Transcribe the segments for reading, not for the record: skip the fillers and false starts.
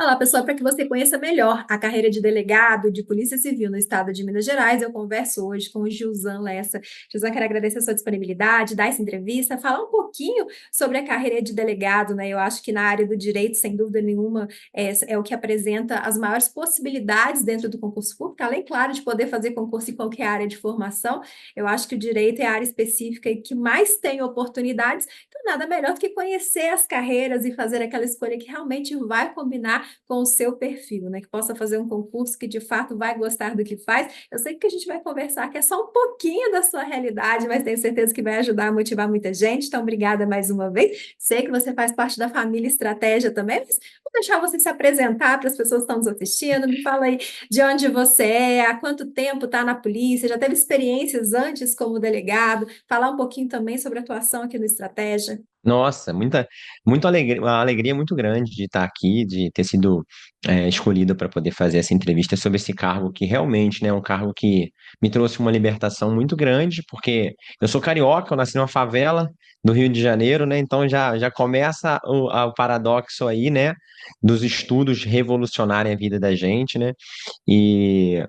Olá, pessoal, para que você conheça melhor a carreira de delegado de Polícia Civil no estado de Minas Gerais, eu converso hoje com o Gilzan Lessa. Gilzan, quero agradecer a sua disponibilidade, dar essa entrevista, falar um pouquinho sobre a carreira de delegado, né? Eu acho que na área do direito, sem dúvida nenhuma, é o que apresenta as maiores possibilidades dentro do concurso público, além, claro, de poder fazer concurso em qualquer área de formação. Eu acho que o direito é a área específica e que mais tem oportunidades, então nada melhor do que conhecer as carreiras e fazer aquela escolha que realmente vai combinar com o seu perfil, né? Que possa fazer um concurso que de fato vai gostar do que faz. Eu sei que a gente vai conversar que é só um pouquinho da sua realidade, mas tenho certeza que vai ajudar a motivar muita gente. Então, obrigada mais uma vez. Sei que você faz parte da família Estratégia também, mas vou deixar você se apresentar para as pessoas que estão nos assistindo. Me fala aí de onde você é, há quanto tempo está na polícia, já teve experiências antes como delegado, falar um pouquinho também sobre a atuação aqui no Estratégia. Nossa, muita alegria, uma alegria muito grande de estar aqui, de ter sido escolhido para poder fazer essa entrevista sobre esse cargo que realmente, né, é um cargo que me trouxe uma libertação muito grande, porque eu sou carioca, eu nasci numa favela do Rio de Janeiro, né, então já começa o paradoxo aí, né, dos estudos revolucionarem a vida da gente, né, e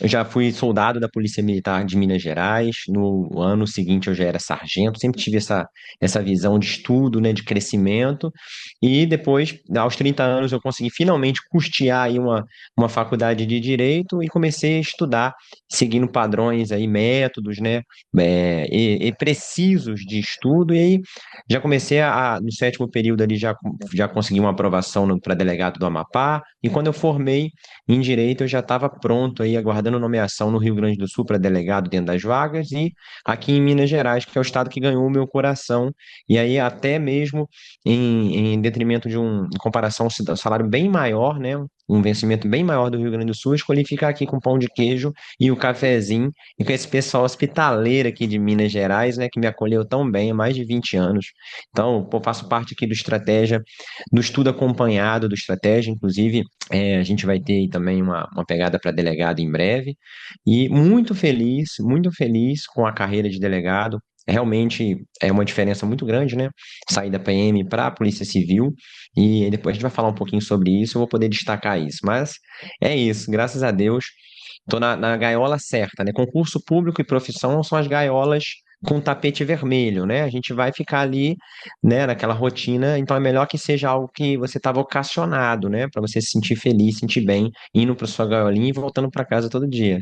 eu já fui soldado da Polícia Militar de Minas Gerais. No ano seguinte, eu já era sargento. Sempre tive essa visão de estudo, né, de crescimento. E depois, aos 30 anos, eu consegui finalmente custear aí uma faculdade de Direito e comecei a estudar, seguindo padrões aí, métodos, né, e precisos de estudo. E aí já comecei no sétimo período ali, já consegui uma aprovação para delegado do Amapá. E quando eu formei em Direito, eu já estava pronto aí, aguardando nomeação no Rio Grande do Sul para delegado dentro das vagas e aqui em Minas Gerais, que é o estado que ganhou o meu coração. E aí, até mesmo em detrimento em comparação ao salário bem maior, né? Um vencimento bem maior do Rio Grande do Sul, escolhi ficar aqui com pão de queijo e o cafezinho e com esse pessoal hospitaleiro aqui de Minas Gerais, né, que me acolheu tão bem há mais de 20 anos. Então, pô, faço parte aqui do Estratégia, do estudo acompanhado do Estratégia, inclusive a gente vai ter aí também uma pegada para delegado em breve. E muito feliz com a carreira de delegado. Realmente é uma diferença muito grande, né? Sair da PM para a Polícia Civil. E depois a gente vai falar um pouquinho sobre isso, eu vou poder destacar isso. Mas é isso, graças a Deus, estou na gaiola certa, né? Concurso público e profissão são as gaiolas com tapete vermelho, né? A gente vai ficar ali, né, naquela rotina, então é melhor que seja algo que você está vocacionado, né, para você se sentir feliz, sentir bem, indo para sua gaiolinha e voltando para casa todo dia.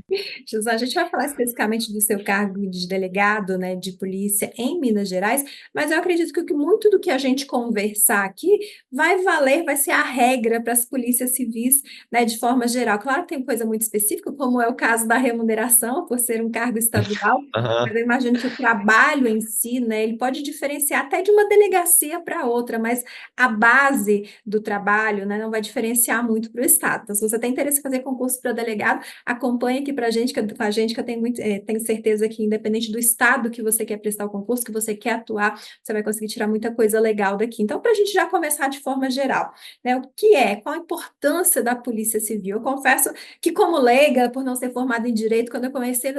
José, a gente vai falar especificamente do seu cargo de delegado, né, de polícia em Minas Gerais, mas eu acredito que muito do que a gente conversar aqui vai valer, vai ser a regra para as polícias civis, né, de forma geral. Claro que tem coisa muito específica, como é o caso da remuneração, por ser um cargo estadual, Aham. mas eu imagino que o trabalho em si, né, ele pode diferenciar até de uma delegacia para outra, mas a base do trabalho, né, não vai diferenciar muito para o Estado. Então, se você tem interesse em fazer concurso para delegado, acompanhe aqui para a gente, com a gente, que eu tenho, tenho certeza que, independente do estado que você quer prestar o concurso, que você quer atuar, você vai conseguir tirar muita coisa legal daqui. Então, para a gente já começar de forma geral, né? Qual a importância da Polícia Civil? Eu confesso que, como leiga, por não ser formada em Direito, quando eu comecei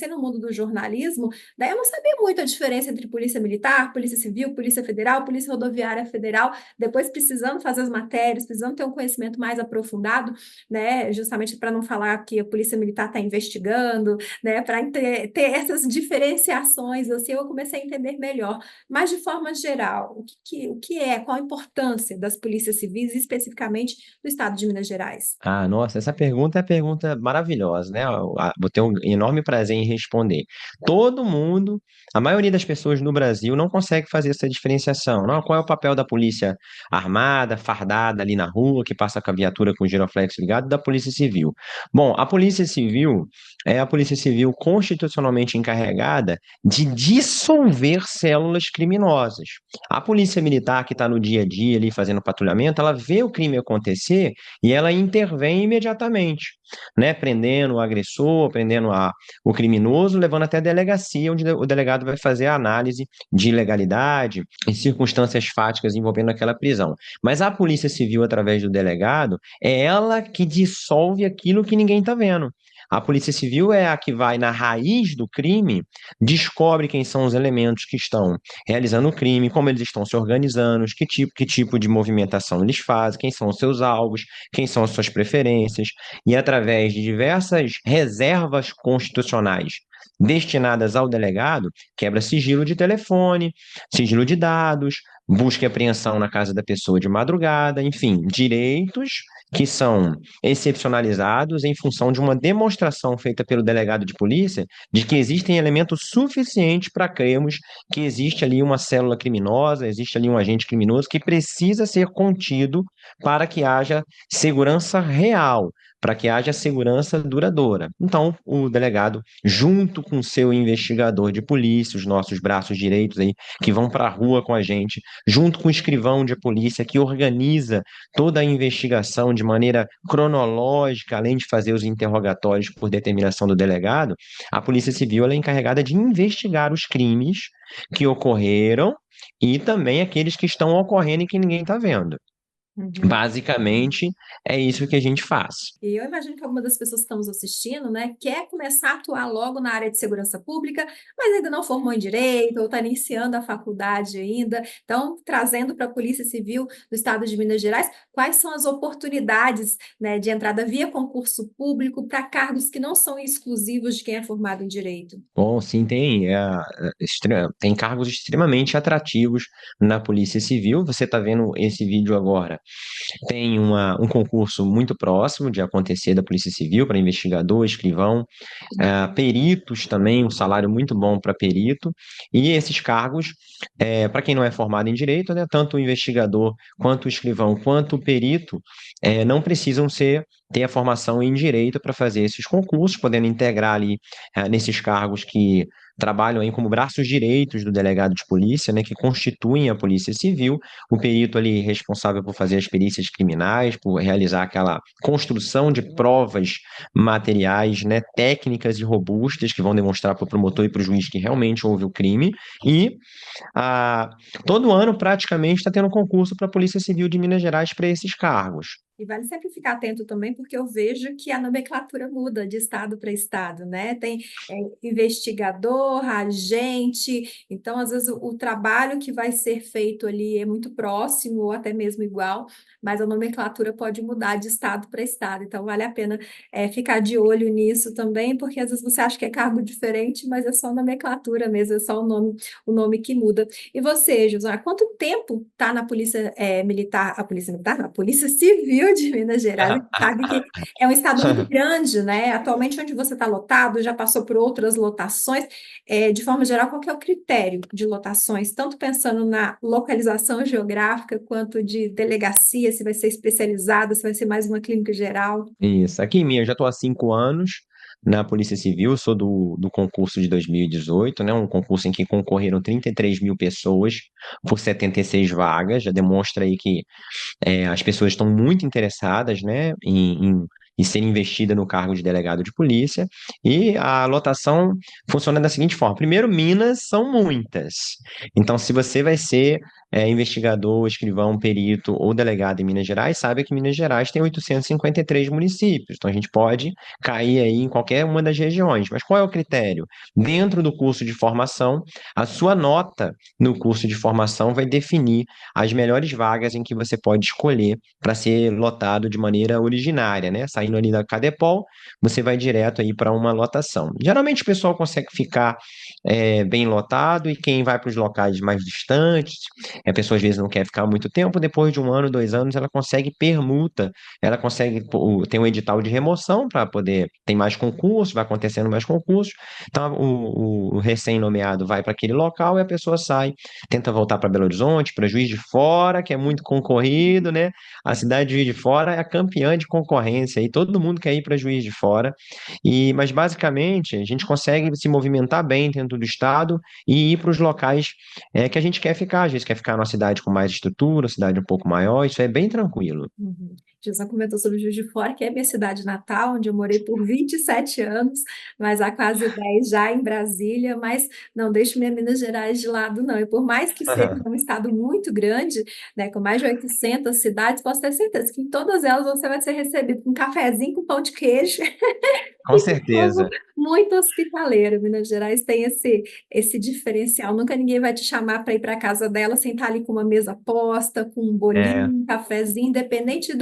no mundo do jornalismo, daí eu não sabia muito a diferença entre Polícia Militar, Polícia Civil, Polícia Federal, Polícia Rodoviária Federal, depois precisando fazer as matérias, precisando ter um conhecimento mais aprofundado, né, justamente para não falar que a Polícia Militar está investigando, né, para ter essas diferenciações, assim, eu comecei a entender melhor. Mas, de forma geral, o que é, qual a importância das polícias civis, especificamente do Estado de Minas Gerais? Ah, nossa, essa pergunta é a pergunta maravilhosa, né? Vou ter um enorme prazer em responder. Todo mundo, a maioria das pessoas no Brasil não consegue fazer essa diferenciação. Não, qual é o papel da polícia armada, fardada ali na rua, que passa com a viatura com o giroflex ligado, da polícia civil? Bom, a polícia civil é a polícia civil constitucionalmente encarregada de dissolver células criminosas. A polícia militar que está no dia a dia ali fazendo patrulhamento, ela vê o crime acontecer e ela intervém imediatamente, né? Prendendo o agressor, prendendo o criminoso, levando até a delegacia, onde o delegado vai fazer a análise de ilegalidade e circunstâncias fáticas envolvendo aquela prisão. Mas a Polícia Civil, através do delegado, é ela que dissolve aquilo que ninguém está vendo. A Polícia Civil é a que vai na raiz do crime, descobre quem são os elementos que estão realizando o crime, como eles estão se organizando, que tipo de movimentação eles fazem, quem são os seus alvos, quem são as suas preferências, e através de diversas reservas constitucionais destinadas ao delegado, quebra sigilo de telefone, sigilo de dados, busca e apreensão na casa da pessoa de madrugada, enfim, direitos que são excepcionalizados em função de uma demonstração feita pelo delegado de polícia de que existem elementos suficientes para crermos que existe ali uma célula criminosa, existe ali um agente criminoso que precisa ser contido para que haja segurança real, para que haja segurança duradoura. Então, o delegado, junto com o seu investigador de polícia, os nossos braços direitos aí, que vão para a rua com a gente, junto com o escrivão de polícia, que organiza toda a investigação de maneira cronológica, além de fazer os interrogatórios por determinação do delegado, a Polícia Civil ela é encarregada de investigar os crimes que ocorreram e também aqueles que estão ocorrendo e que ninguém está vendo. Uhum. Basicamente, é isso que a gente faz. E eu imagino que alguma das pessoas que estão nos assistindo, né, quer começar a atuar logo na área de segurança pública, mas ainda não formou em direito ou está iniciando a faculdade ainda. Então, trazendo para a Polícia Civil do Estado de Minas Gerais, quais são as oportunidades, né, de entrada via concurso público para cargos que não são exclusivos de quem é formado em direito? Bom, sim, tem cargos extremamente atrativos na Polícia Civil. Você está vendo esse vídeo agora. Tem um concurso muito próximo de acontecer da Polícia Civil para investigador, escrivão, peritos também, um salário muito bom para perito. E esses cargos, para quem não é formado em direito, né, tanto o investigador, quanto o escrivão, quanto o perito, não precisam ter a formação em direito para fazer esses concursos, podendo integrar ali nesses cargos que trabalham aí como braços direitos do delegado de polícia, né, que constituem a Polícia Civil, o perito ali responsável por fazer as perícias criminais, por realizar aquela construção de provas materiais, né, técnicas e robustas que vão demonstrar para o promotor e para o juiz que realmente houve o crime, e ah, todo ano praticamente está tendo concurso para a Polícia Civil de Minas Gerais para esses cargos. E vale sempre ficar atento também, porque eu vejo que a nomenclatura muda de estado para estado, né? Tem investigador, agente, então às vezes o trabalho que vai ser feito ali é muito próximo ou até mesmo igual, mas a nomenclatura pode mudar de estado para estado, então vale a pena ficar de olho nisso também, porque às vezes você acha que é cargo diferente, mas é só nomenclatura mesmo, é só o nome que muda. E você, José, há quanto tempo está na Polícia Militar, a Polícia Militar, não, a Polícia Civil de Minas Gerais? A gente sabe que é um estado muito grande, né? Atualmente, onde você está lotado, já passou por outras lotações. De forma geral, qual que é o critério de lotações? Tanto pensando na localização geográfica, quanto de delegacia, se vai ser especializada, se vai ser mais uma clínica geral. Isso. Aqui em Minas, eu já estou há 5 anos na Polícia Civil, sou do concurso de 2018, né? Um concurso em que concorreram 33 mil pessoas por 76 vagas. Já demonstra aí que as pessoas estão muito interessadas, né, em ser investida no cargo de delegado de polícia. E a lotação funciona da seguinte forma: primeiro, Minas são muitas. Então, se você vai ser investigador, escrivão, perito ou delegado em Minas Gerais, saiba que Minas Gerais tem 853 municípios. Então, a gente pode cair aí em qualquer uma das regiões. Mas qual é o critério? Dentro do curso de formação, a sua nota no curso de formação vai definir as melhores vagas em que você pode escolher para ser lotado de maneira originária, né? Saindo ali da Cadepol, você vai direto aí para uma lotação. Geralmente o pessoal consegue ficar bem lotado, e quem vai para os locais mais distantes, a pessoa às vezes não quer ficar muito tempo, depois de 1 ano, 2 anos, ela consegue permuta, ela consegue ter um edital de remoção para poder, tem mais concursos, vai acontecendo mais concursos, então o recém-nomeado vai para aquele local e a pessoa sai, tenta voltar para Belo Horizonte, para Juiz de Fora, que é muito concorrido, né? A cidade de Juiz de Fora é a campeã de concorrência e todo mundo quer ir para Juiz de Fora. Mas basicamente a gente consegue se movimentar bem dentro do estado e ir para os locais que a gente quer ficar. Às vezes quer ficar numa cidade com mais estrutura, cidade um pouco maior, isso é bem tranquilo. Uhum. Gilson comentou sobre Juiz de Fora, que é minha cidade natal, onde eu morei por 27 anos, mas há quase 10 já em Brasília, mas não deixo minha Minas Gerais de lado, não. E por mais que seja um estado muito grande, né, com mais de 800 cidades, posso ter certeza que em todas elas você vai ser recebido com um cafezinho com pão de queijo Com E que povo certeza. muito hospitaleiro. Minas Gerais tem esse diferencial. Nunca ninguém vai te chamar para ir para casa dela sem estar ali com uma mesa posta, com um É, bolinho, um cafezinho, independente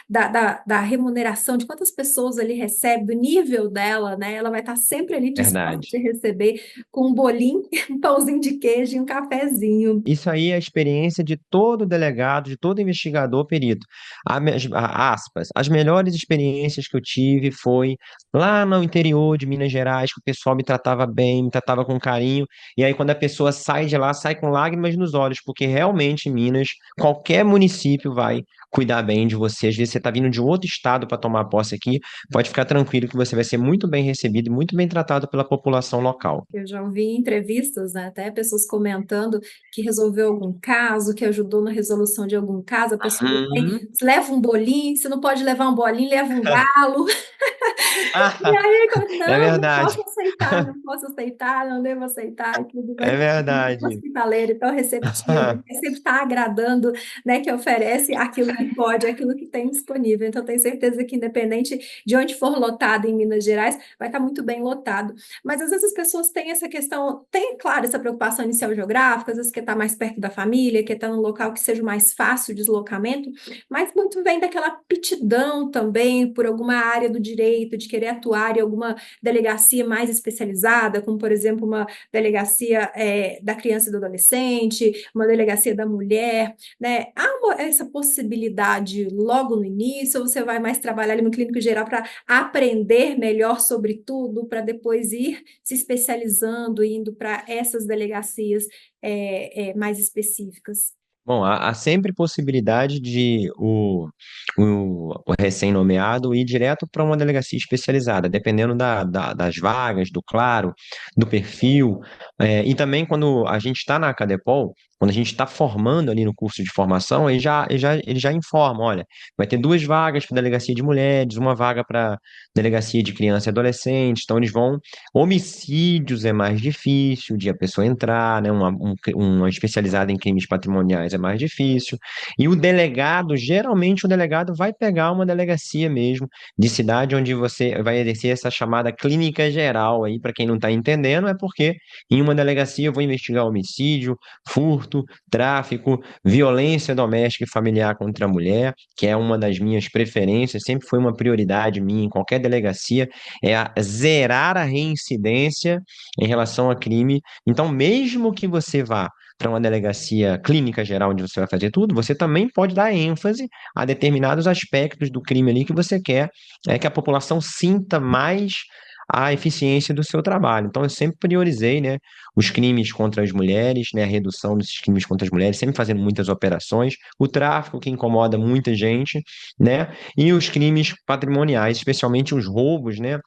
da remuneração, de quantas pessoas ali recebe, do nível dela, né? Ela vai estar sempre ali disposta a verdade. te receber com um bolinho, um pãozinho de queijo e um cafezinho. Isso aí é a experiência de todo delegado, de todo investigador perito. Aspas, as melhores experiências que eu tive foi lá no interior de Minas Gerais, que o pessoal me tratava bem, me tratava com carinho, e aí quando a pessoa sai de lá, sai com lágrimas nos olhos, porque realmente em Minas, qualquer município vai cuidar bem de você. Às vezes você está vindo de outro estado para tomar posse aqui, pode ficar tranquilo que você vai ser muito bem recebido e muito bem tratado pela população local. Eu já ouvi em entrevistas, né, até pessoas comentando que resolveu algum caso, que ajudou na resolução de algum caso. A pessoa Uhum. leva um bolinho, se não pode levar um bolinho, leva um galo. E aí, É não, não verdade. posso aceitar, não posso aceitar, não devo aceitar, e tudo, mas É muito verdade. hospitaleiro, tão receptivo, sempre está agradando, né, que oferece aquilo que pode, aquilo que tem disponível. Então, tenho certeza que, independente de onde for lotado em Minas Gerais, vai estar muito bem lotado. Mas, às vezes, as pessoas têm essa questão, tem, claro, essa preocupação inicial geográfica, às vezes quer estar mais perto da família, quer estar num local que seja mais fácil o deslocamento, mas muito vem daquela aptidão também por alguma área do direito, de querer atuar em alguma delegacia mais especializada, como, por exemplo, uma delegacia da criança e do adolescente, uma delegacia da mulher, né? Há essa possibilidade logo no início, ou você vai mais trabalhar ali no clínico geral para aprender melhor sobre tudo, para depois ir se especializando, indo para essas delegacias mais específicas? Bom, há sempre possibilidade de o recém-nomeado ir direto para uma delegacia especializada, dependendo das vagas, do claro, do perfil. E também quando a gente está na Acadepol, quando a gente está formando ali no curso de formação, ele já informa, olha, vai ter duas vagas para delegacia de mulheres, uma vaga para delegacia de criança e adolescente, então eles vão. Homicídios é mais difícil de a pessoa entrar, né? Uma especializada em crimes patrimoniais é mais difícil. E o delegado, geralmente o delegado vai pegar uma delegacia mesmo, de cidade onde você vai exercer essa chamada clínica geral aí, para quem não está entendendo, é porque em uma delegacia eu vou investigar homicídio, furto, tráfico, violência doméstica e familiar contra a mulher, que é uma das minhas preferências, sempre foi uma prioridade minha em qualquer delegacia é a zerar a reincidência em relação a crime. Então, mesmo que você vá para uma delegacia clínica geral onde você vai fazer tudo, você também pode dar ênfase a determinados aspectos do crime ali que você quer que a população sinta mais a eficiência do seu trabalho. Então, eu sempre priorizei, né, os crimes contra as mulheres, né, a redução desses crimes contra as mulheres, sempre fazendo muitas operações, o tráfico que incomoda muita gente, né, e os crimes patrimoniais, especialmente os roubos, né,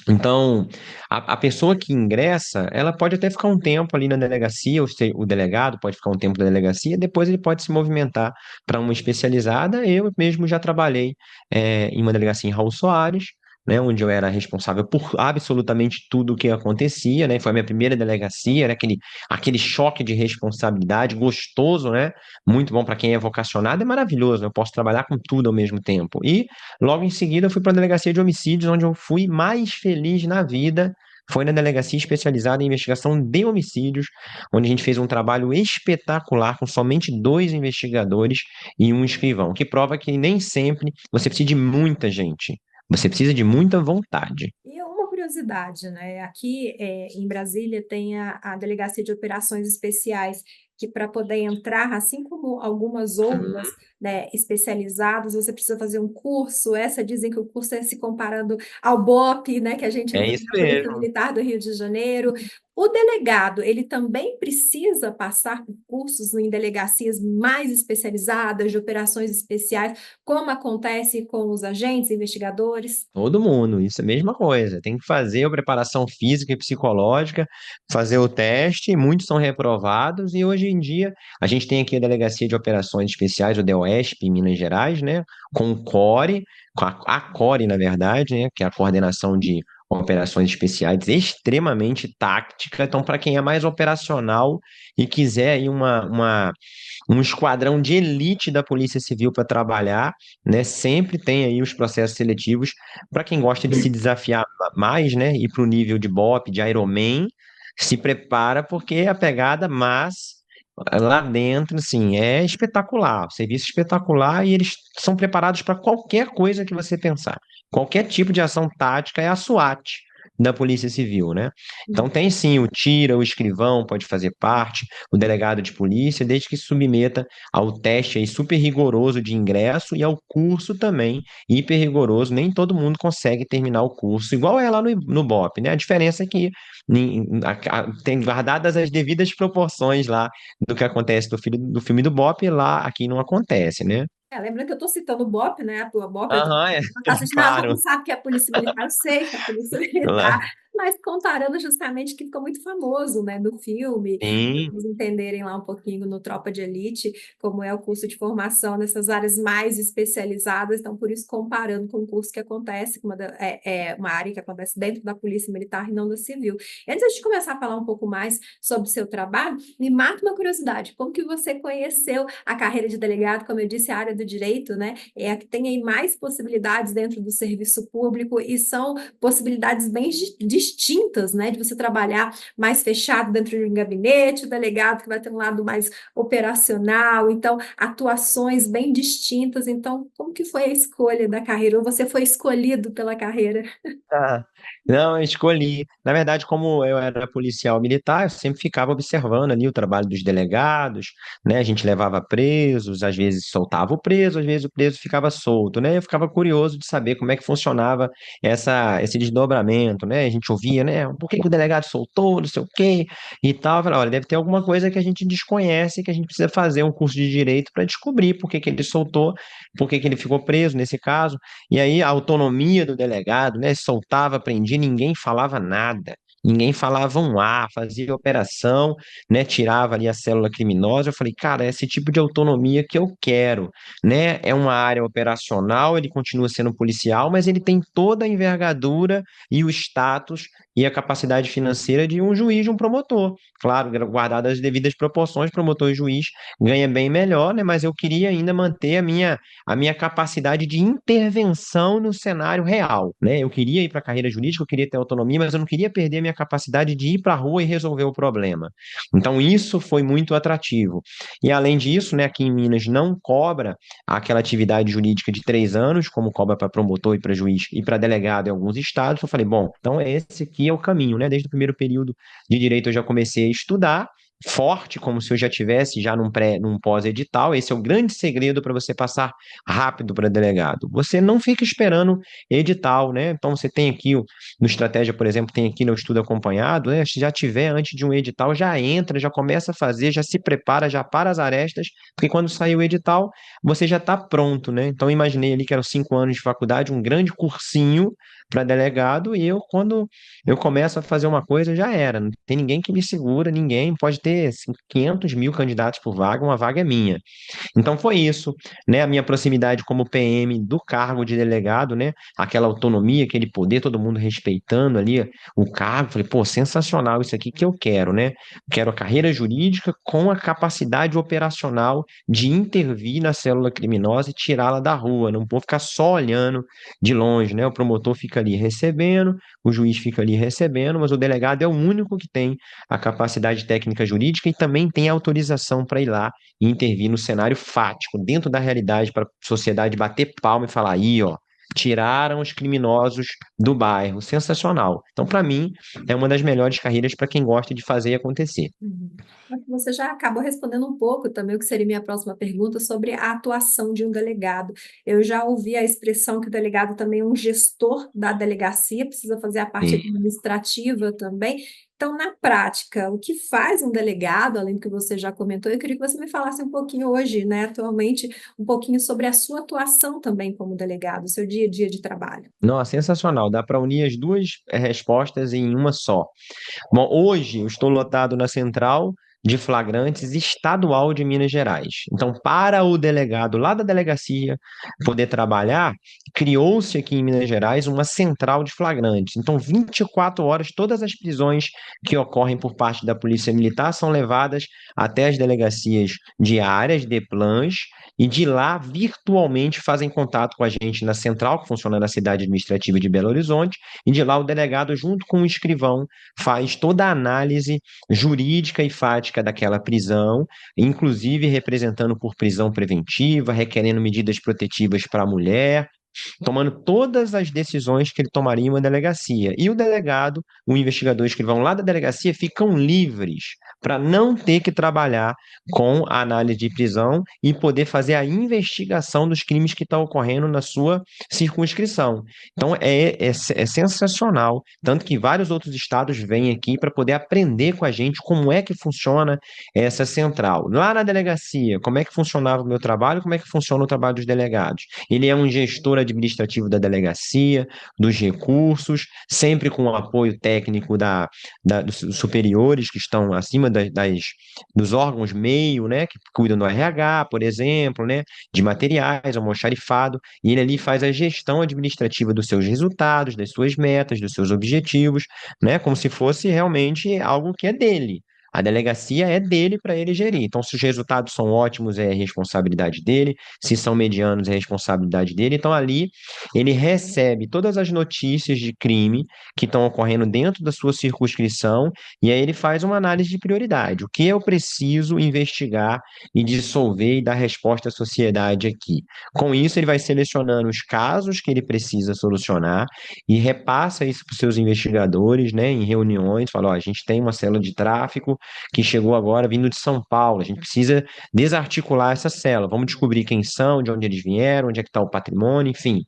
então, a pessoa que ingressa, ela pode até ficar um tempo ali na delegacia, o delegado pode ficar um tempo na delegacia, depois ele pode se movimentar para uma especializada. Eu mesmo já trabalhei em uma delegacia em Raul Soares, né, onde eu era responsável por absolutamente tudo o que acontecia, né? Foi a minha primeira delegacia, era aquele choque de responsabilidade gostoso, né? Muito bom para quem é vocacionado, é maravilhoso, né? Eu posso trabalhar com tudo ao mesmo tempo. E logo em seguida, eu fui para a delegacia de homicídios, onde eu fui mais feliz na vida. Foi na delegacia especializada em investigação de homicídios, onde a gente fez um trabalho espetacular com somente dois investigadores e um escrivão, que prova que nem sempre você precisa de muita gente. Você precisa de muita vontade. E uma curiosidade, né? Aqui em Brasília tem a Delegacia de Operações Especiais, que para poder entrar, assim como algumas outras, Uhum. né, especializadas, você precisa fazer um curso. Essa dizem que o curso é se comparando ao BOP, né, que a gente É vê isso na Polícia mesmo. Militar do Rio de Janeiro. O delegado, ele também precisa passar por cursos em delegacias mais especializadas, de operações especiais, como acontece com os agentes investigadores? Todo mundo, isso é a mesma coisa. Tem que fazer a preparação física e psicológica, fazer o teste, e muitos são reprovados, e hoje em dia a gente tem aqui a Delegacia de Operações Especiais, o DEOESP, em Minas Gerais, né? Com o CORE, com a CORE, na verdade, né? Que é a Coordenação de operações especiais, extremamente tática. Então, para quem é mais operacional e quiser aí um esquadrão de elite da Polícia Civil para trabalhar, né? Sempre tem aí os processos seletivos para quem gosta de se desafiar mais, né? Ir para o nível de BOP, de Ironman, se prepara porque a pegada, mas lá dentro, assim, é espetacular, serviço espetacular e eles são preparados para qualquer coisa que você pensar. Qualquer tipo de ação tática é a SWAT da Polícia Civil, né? Então tem sim o tira, o escrivão pode fazer parte, o delegado de polícia, desde que se submeta ao teste aí super rigoroso de ingresso e ao curso também hiper rigoroso. Nem todo mundo consegue terminar o curso, igual é lá no BOP, né? A diferença é que tem guardadas as devidas proporções lá do que acontece do filme do Bop, lá aqui não acontece, né? Lembrando que eu estou citando o BOP, né? A tua BOP, eu Aham, é, não está assistindo, ah, todo claro. mundo sabe que é a Polícia Militar, eu sei que é a Polícia Militar, Lá. mas comparando justamente que ficou muito famoso, né, no filme, para Sim, vocês entenderem lá um pouquinho no Tropa de Elite, como é o curso de formação nessas áreas mais especializadas, então por isso comparando com o curso que acontece, é uma área que acontece dentro da Polícia Militar e não da Civil. E antes de começar a falar um pouco mais sobre o seu trabalho, me mata uma curiosidade, como que você conheceu a carreira de delegado? Como eu disse, a área do direito, né, é a que tem aí mais possibilidades dentro do serviço público e são possibilidades bem distintas, né, de você trabalhar mais fechado dentro de um gabinete, o delegado que vai ter um lado mais operacional, então atuações bem distintas. Então, como que foi a escolha da carreira? Ou você foi escolhido pela carreira? ah, não, eu escolhi. Na verdade, como eu era policial militar, eu sempre ficava observando ali o trabalho dos delegados, né? A gente levava presos, às vezes soltava o preso, às vezes o preso ficava solto, né? Eu ficava curioso de saber como é que funcionava esse desdobramento, né? A gente ouvia, né? Por que que o delegado soltou, não sei o quê e tal. Eu falei, olha, deve ter alguma coisa que a gente desconhece, que a gente precisa fazer um curso de direito para descobrir por que que ele soltou, por que que ele ficou preso nesse caso. E aí a autonomia do delegado, né? Soltava, prendia, ninguém falava nada. Ninguém falava um A, fazia operação, né? Tirava ali a célula criminosa. Eu falei, cara, é esse tipo de autonomia que eu quero, né? É uma área operacional, ele continua sendo policial, mas ele tem toda a envergadura e o status e a capacidade financeira de um juiz, de um promotor. Claro, guardadas as devidas proporções, promotor e juiz ganha bem melhor, né? Mas eu queria ainda manter a minha capacidade de intervenção no cenário real, né? Eu queria ir para a carreira jurídica, eu queria ter autonomia, mas eu não queria perder a minha capacidade de ir para a rua e resolver o problema. Então, isso foi muito atrativo. E, além disso, né, aqui em Minas não cobra aquela atividade jurídica de 3 anos, como cobra para promotor e para juiz e para delegado em alguns estados. Eu falei, bom, então esse aqui é o caminho, né? Desde o primeiro período de direito eu já comecei a estudar, forte, como se eu já tivesse já num pós-edital. Esse é o grande segredo para você passar rápido para delegado. Você não fica esperando edital, né? Então você tem aqui no Estratégia, por exemplo, tem aqui no estudo acompanhado, né? Se já tiver antes de um edital, já entra, já começa a fazer, já se prepara, já para as arestas, porque quando sair o edital, você já está pronto, né? Então imaginei ali que eram 5 anos de faculdade, um grande cursinho para delegado, e eu, quando eu começo a fazer uma coisa, já era. Não tem ninguém que me segura, ninguém. Pode ter 500 mil candidatos por vaga, uma vaga é minha. Então foi isso, né? A minha proximidade como PM do cargo de delegado, né? Aquela autonomia, aquele poder, todo mundo respeitando ali o cargo. Falei, pô, sensacional isso aqui que eu quero, né? Quero a carreira jurídica com a capacidade operacional de intervir na célula criminosa e tirá-la da rua. Não vou ficar só olhando de longe, né? O promotor fica ali recebendo, o juiz fica ali recebendo, mas o delegado é o único que tem a capacidade técnica jurídica e também tem autorização para ir lá e intervir no cenário fático, dentro da realidade, para a sociedade bater palma e falar: aí, ó, tiraram os criminosos do bairro. Sensacional. Então, para mim, é uma das melhores carreiras para quem gosta de fazer e acontecer. Uhum. Acho que você já acabou respondendo um pouco também o que seria minha próxima pergunta sobre a atuação de um delegado. Eu já ouvi a expressão que o delegado também é um gestor da delegacia, precisa fazer a parte Sim. administrativa também. Então, na prática, o que faz um delegado, além do que você já comentou, eu queria que você me falasse um pouquinho hoje, né, atualmente, um pouquinho sobre a sua atuação também como delegado, o seu dia a dia de trabalho. Nossa, sensacional. Dá para unir as duas respostas em uma só. Bom, hoje eu estou lotado na central, de flagrantes estadual de Minas Gerais. Então, para o delegado lá da delegacia poder trabalhar, criou-se aqui em Minas Gerais uma central de flagrantes. Então, 24 horas, todas as prisões que ocorrem por parte da Polícia Militar são levadas até as delegacias diárias, DEPLANs, e de lá virtualmente fazem contato com a gente na central, que funciona na cidade administrativa de Belo Horizonte, e de lá o delegado, junto com o escrivão, faz toda a análise jurídica e fática daquela prisão, inclusive representando por prisão preventiva, requerendo medidas protetivas para a mulher, tomando todas as decisões que ele tomaria em uma delegacia. E o delegado, o investigador e o escrivão lá da delegacia ficam livres para não ter que trabalhar com a análise de prisão e poder fazer a investigação dos crimes que estão ocorrendo na sua circunscrição. Então é sensacional, tanto que vários outros estados vêm aqui para poder aprender com a gente como é que funciona essa central. Lá na delegacia, como é que funcionava o meu trabalho, como é que funciona o trabalho dos delegados. Ele é um gestor administrativo da delegacia, dos recursos, sempre com o apoio técnico dos superiores que estão acima dos órgãos meio, né, que cuidam do RH, por exemplo, né, de materiais, almoxarifado, e ele ali faz a gestão administrativa dos seus resultados, das suas metas, dos seus objetivos, né, como se fosse realmente algo que é dele. A delegacia é dele para ele gerir. Então, se os resultados são ótimos, é responsabilidade dele. Se são medianos, é responsabilidade dele. Então, ali, ele recebe todas as notícias de crime que estão ocorrendo dentro da sua circunscrição e aí ele faz uma análise de prioridade. O que eu preciso investigar e dissolver e dar resposta à sociedade aqui? Com isso, ele vai selecionando os casos que ele precisa solucionar e repassa isso para os seus investigadores, né, em reuniões. Fala: ó, a gente tem uma célula de tráfico que chegou agora vindo de São Paulo. A gente precisa desarticular essa célula. Vamos descobrir quem são, de onde eles vieram, onde é que está o patrimônio, enfim.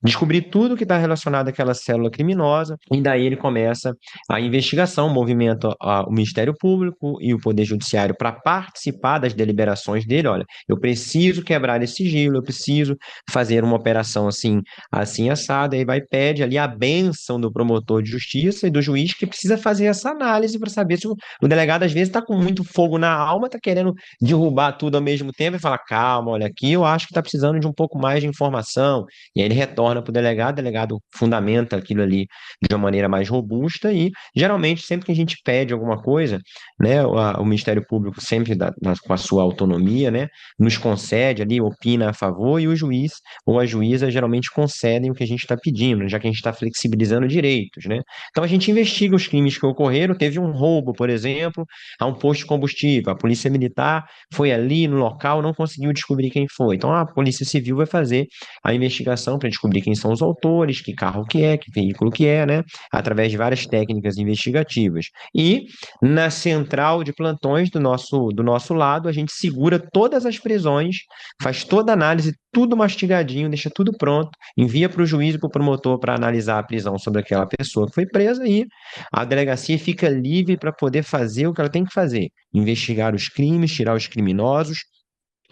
Descobrir tudo que está relacionado àquela célula criminosa, e daí ele começa a investigação, movimenta o Ministério Público e o Poder Judiciário para participar das deliberações dele. Olha, eu preciso quebrar esse sigilo, eu preciso fazer uma operação assim, assim assada, aí vai pede ali a bênção do promotor de justiça e do juiz que precisa fazer essa análise para saber se o delegado às vezes está com muito fogo na alma, está querendo derrubar tudo ao mesmo tempo e fala: calma, olha, aqui eu acho que está precisando de um pouco mais de informação. E aí ele retorna para o delegado fundamenta aquilo ali de uma maneira mais robusta e, geralmente, sempre que a gente pede alguma coisa, né, o Ministério Público sempre com a sua autonomia, né, nos concede ali, opina a favor e o juiz ou a juíza geralmente concedem o que a gente está pedindo, já que a gente está flexibilizando direitos, né? Então a gente investiga os crimes que ocorreram, teve um roubo, por exemplo, a um posto de combustível, a Polícia Militar foi ali no local, não conseguiu descobrir quem foi. Então a Polícia Civil vai fazer a investigação para descobrir quem são os autores, que carro que é, que veículo que é, né? Através de várias técnicas investigativas. E na central de plantões do nosso lado, a gente segura todas as prisões, faz toda a análise, tudo mastigadinho, deixa tudo pronto, envia para o juiz e para o promotor para analisar a prisão sobre aquela pessoa que foi presa e a delegacia fica livre para poder fazer o que ela tem que fazer: investigar os crimes, tirar os criminosos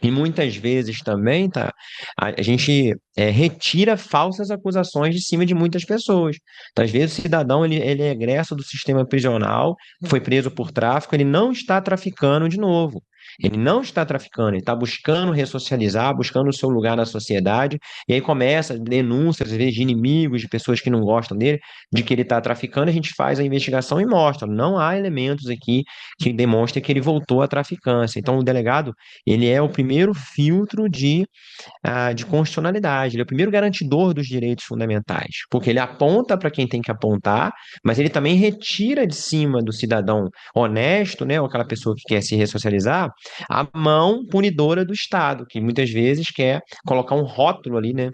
e muitas vezes também, tá? A gente retira falsas acusações de cima de muitas pessoas. Então, às vezes, o cidadão ele é egresso do sistema prisional, foi preso por tráfico, ele não está traficando de novo. Ele não está traficando, ele está buscando ressocializar, buscando o seu lugar na sociedade, e aí começa denúncias, às vezes, de inimigos, de pessoas que não gostam dele, de que ele está traficando, a gente faz a investigação e mostra, não há elementos aqui que demonstrem que ele voltou à traficância. Então, o delegado ele é o primeiro filtro de constitucionalidade, ele é o primeiro garantidor dos direitos fundamentais, porque ele aponta para quem tem que apontar, mas ele também retira de cima do cidadão honesto, né, ou aquela pessoa que quer se ressocializar, a mão punidora do Estado, que muitas vezes quer colocar um rótulo ali, né,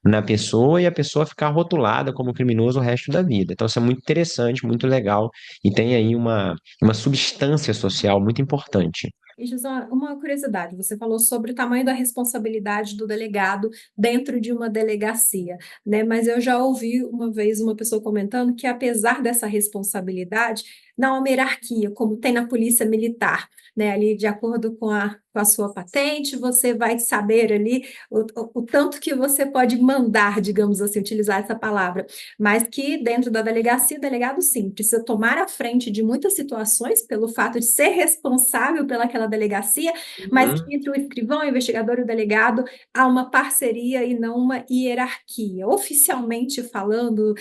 na pessoa e a pessoa ficar rotulada como criminoso o resto da vida. Então, isso é muito interessante, muito legal e tem aí uma substância social muito importante. E, José, uma curiosidade, você falou sobre o tamanho da responsabilidade do delegado dentro de uma delegacia, né? Mas eu já ouvi uma vez uma pessoa comentando que, apesar dessa responsabilidade, não há uma hierarquia, como tem na polícia militar, né? Ali, de acordo com com a sua patente, você vai saber ali o tanto que você pode mandar, digamos assim, utilizar essa palavra, mas que dentro da delegacia, o delegado, sim, precisa tomar a frente de muitas situações pelo fato de ser responsável pelaquela delegacia, mas Uhum. que entre o escrivão, o investigador e o delegado há uma parceria e não uma hierarquia. Oficialmente falando,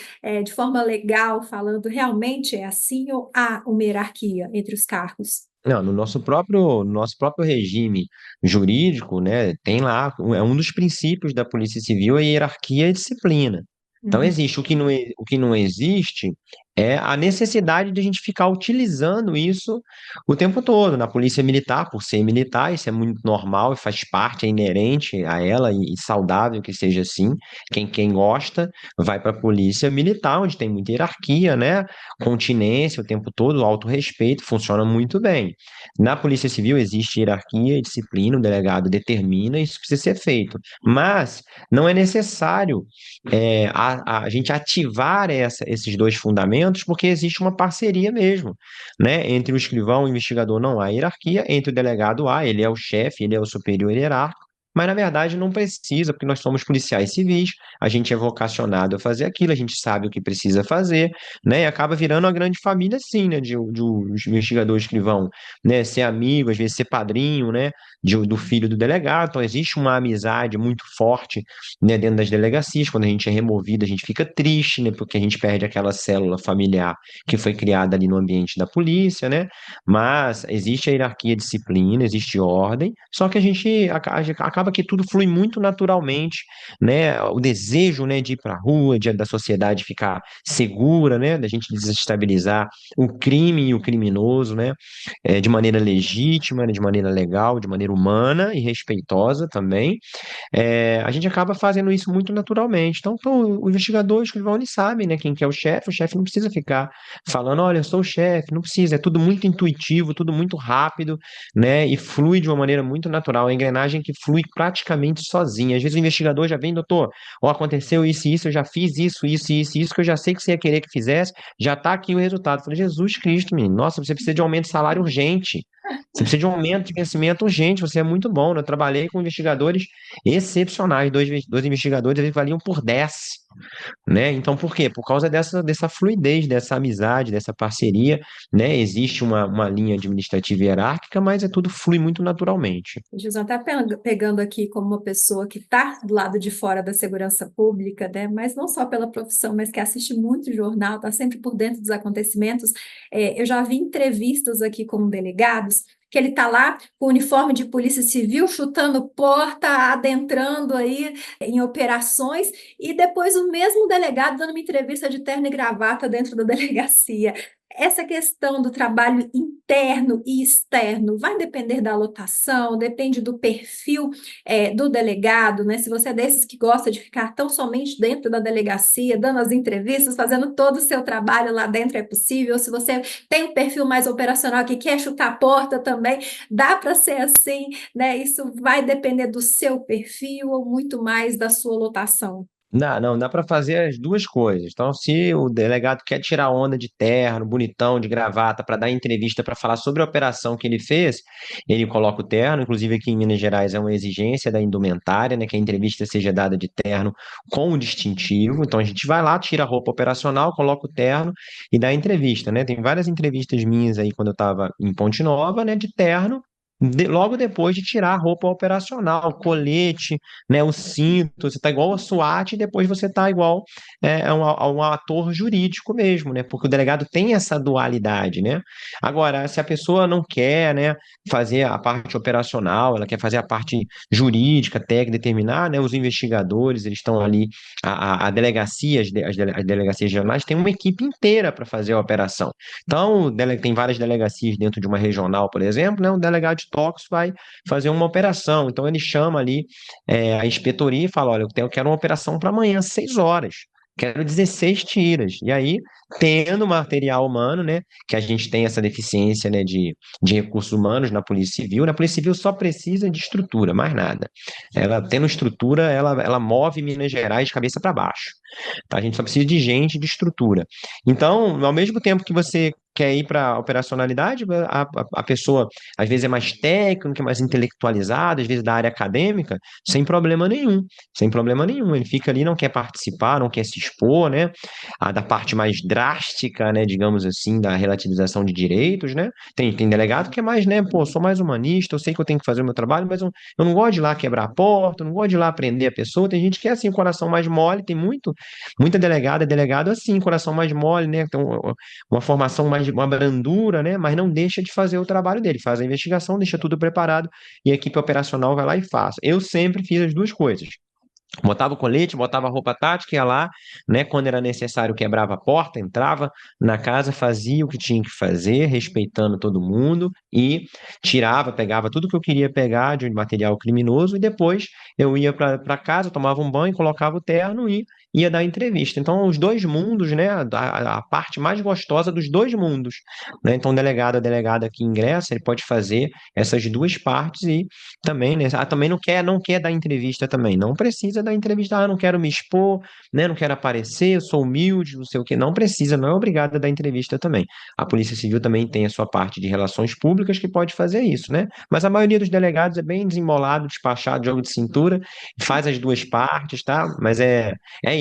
de forma legal falando, realmente é assim ou há uma hierarquia entre os cargos? Não, no nosso próprio regime jurídico, né, tem lá, é um dos princípios da Polícia Civil, a hierarquia e a disciplina. Então, Uhum. existe. O que não existe é a necessidade de a gente ficar utilizando isso o tempo todo. Na Polícia Militar, por ser militar, isso é muito normal e faz parte, é inerente a ela e saudável que seja assim. Quem gosta vai para a Polícia Militar, onde tem muita hierarquia, né? Continência o tempo todo, autorrespeito, funciona muito bem. Na Polícia Civil existe hierarquia e disciplina, o delegado determina, isso precisa ser feito. Mas não é necessário a gente ativar esses dois fundamentos, porque existe uma parceria mesmo, né? Entre o escrivão e o investigador não há hierarquia, entre o delegado há, ele é o chefe, ele é o superior hierárquico. Mas, na verdade, não precisa, porque nós somos policiais civis, a gente é vocacionado a fazer aquilo, a gente sabe o que precisa fazer, né? E acaba virando uma grande família, sim, né? De um investigador escrivão, né? Ser amigo, às vezes ser padrinho, né? Do filho do delegado. Então, existe uma amizade muito forte, né? Dentro das delegacias. Quando a gente é removido, a gente fica triste, né? Porque a gente perde aquela célula familiar que foi criada ali no ambiente da polícia, né? Mas existe a hierarquia, a disciplina, existe ordem, só que a gente acaba que tudo flui muito naturalmente, né? O desejo, né, de ir para a rua, da sociedade ficar segura, né? Da gente desestabilizar o crime e o criminoso, né? De maneira legítima, né, de maneira legal, de maneira humana e respeitosa também. A gente acaba fazendo isso muito naturalmente. Então, o investigador, o escrivão, ele sabe, né, quem que é o chefe não precisa ficar falando, olha, eu sou o chefe, não precisa, é tudo muito intuitivo, tudo muito rápido, né, e flui de uma maneira muito natural, é a engrenagem que flui praticamente sozinha. Às vezes o investigador já vem, doutor, ó, aconteceu isso e isso, eu já fiz isso, isso, isso, isso, que eu já sei que você ia querer que fizesse, já tá aqui o resultado. Eu falei, Jesus Cristo, menino, nossa, você precisa de aumento de salário urgente. Você precisa de um aumento de vencimento urgente, você é muito bom, né? Eu trabalhei com investigadores excepcionais, dois investigadores, eles valiam por 10, né? Então, por quê? Por causa dessa fluidez, dessa amizade, dessa parceria, né? Existe uma linha administrativa e hierárquica, mas tudo flui muito naturalmente. José, até pegando aqui como uma pessoa que está do lado de fora da segurança pública, né, mas não só pela profissão, mas que assiste muito jornal, está sempre por dentro dos acontecimentos. Eu já vi entrevistas aqui com delegados que ele está lá com o uniforme de polícia civil, chutando porta, adentrando aí em operações, e depois o mesmo delegado dando uma entrevista de terno e gravata dentro da delegacia. Essa questão do trabalho interno e externo vai depender da lotação, depende do perfil do delegado, né? Se você é desses que gosta de ficar tão somente dentro da delegacia, dando as entrevistas, fazendo todo o seu trabalho lá dentro, é possível. Se você tem um perfil mais operacional que quer chutar a porta também, dá para ser assim, né? Isso vai depender do seu perfil ou muito mais da sua lotação. Não, não, dá para fazer as duas coisas. Então, se o delegado quer tirar onda de terno, bonitão, de gravata, para dar entrevista para falar sobre a operação que ele fez, ele coloca o terno. Inclusive, aqui em Minas Gerais é uma exigência da indumentária, né, que a entrevista seja dada de terno com o distintivo. Então, a gente vai lá, tira a roupa operacional, coloca o terno e dá a entrevista, né? Tem várias entrevistas minhas aí quando eu estava em Ponte Nova, né, de terno. Logo depois de tirar a roupa operacional, o colete, né, o cinto, você tá igual a SWAT e depois você tá igual a um ator jurídico mesmo, né? Porque o delegado tem essa dualidade, né? Agora, se a pessoa não quer, né, fazer a parte operacional, ela quer fazer a parte jurídica, técnica, determinar, né? Os investigadores, eles estão ali, a delegacia, as delegacias regionais têm uma equipe inteira para fazer a operação. Então, tem várias delegacias dentro de uma regional, por exemplo, né? Um delegado de tóxicos vai fazer uma operação. Então, ele chama ali a inspetoria e fala: olha, eu quero uma operação para amanhã, 6 horas. Quero 16 tiras. E aí, tendo material humano, né? Que a gente tem essa deficiência, né, de recursos humanos na Polícia Civil. Na Polícia Civil só precisa de estrutura, mais nada. Ela tendo estrutura, ela move Minas Gerais de cabeça para baixo. Tá? A gente só precisa de gente, de estrutura. Então, ao mesmo tempo que você quer ir para a operacionalidade, a pessoa às vezes é mais técnica, mais intelectualizada, às vezes da área acadêmica, sem problema nenhum, sem problema nenhum. Ele fica ali, não quer participar, não quer se expor, né? Da parte mais drástica, né, digamos assim, da relativização de direitos, né? Tem delegado que é mais, né, pô, sou mais humanista, eu sei que eu tenho que fazer o meu trabalho, mas eu não gosto de ir lá quebrar a porta, eu não gosto de ir lá prender a pessoa. Tem gente que é assim, coração mais mole, tem muita delegada, delegado assim, coração mais mole, né? Então, uma formação mais, uma brandura, né? Mas não deixa de fazer o trabalho dele, faz a investigação, deixa tudo preparado e a equipe operacional vai lá e faz. Eu sempre fiz as duas coisas. Botava o colete, botava a roupa tática, ia lá, né? Quando era necessário, quebrava a porta, entrava na casa, fazia o que tinha que fazer, respeitando todo mundo, e tirava, pegava tudo que eu queria pegar de material criminoso, e depois eu ia para casa, tomava um banho, colocava o terno e ia dar entrevista. Então, os dois mundos, né? A parte mais gostosa dos dois mundos, né? Então, o delegado, a delegada que ingressa, ele pode fazer essas duas partes e também, né? Também não quer dar entrevista também. Não precisa dar entrevista. Não quero me expor, né? Não quero aparecer, eu sou humilde, não sei o quê. Não precisa, não é obrigado a dar entrevista também. A Polícia Civil também tem a sua parte de relações públicas que pode fazer isso, né? Mas a maioria dos delegados é bem desembolado, despachado, jogo de cintura, faz as duas partes, tá? Mas é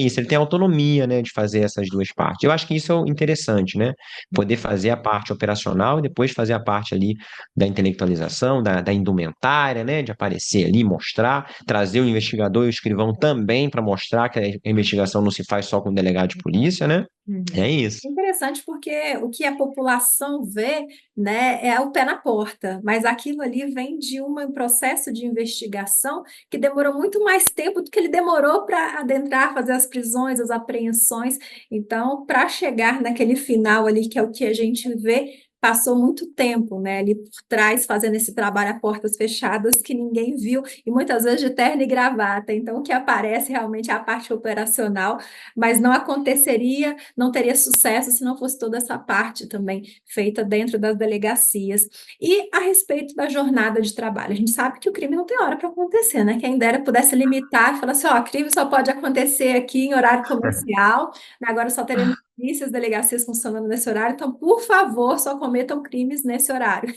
isso, ele tem autonomia, né, de fazer essas duas partes. Eu acho que isso é o interessante, né? Poder fazer a parte operacional e depois fazer a parte ali da intelectualização, da indumentária, né, de aparecer ali, mostrar, trazer o investigador e o escrivão também para mostrar que a investigação não se faz só com o delegado de polícia, né? Uhum. É isso. Interessante porque o que a população vê, né, é o pé na porta, mas aquilo ali vem de um processo de investigação que demorou muito mais tempo do que ele demorou para adentrar, fazer as prisões, as apreensões. Então, para chegar naquele final ali, que é o que a gente vê, passou muito tempo, né, ali por trás, fazendo esse trabalho a portas fechadas que ninguém viu, e muitas vezes de terno e gravata. Então, o que aparece realmente é a parte operacional, mas não aconteceria, não teria sucesso se não fosse toda essa parte também feita dentro das delegacias. E a respeito da jornada de trabalho, a gente sabe que o crime não tem hora para acontecer, né? Quem dera pudesse limitar e falar assim, ó, crime só pode acontecer aqui em horário comercial, né? Agora só teremos polícias, delegacias funcionando nesse horário, então, por favor, só cometam crimes nesse horário.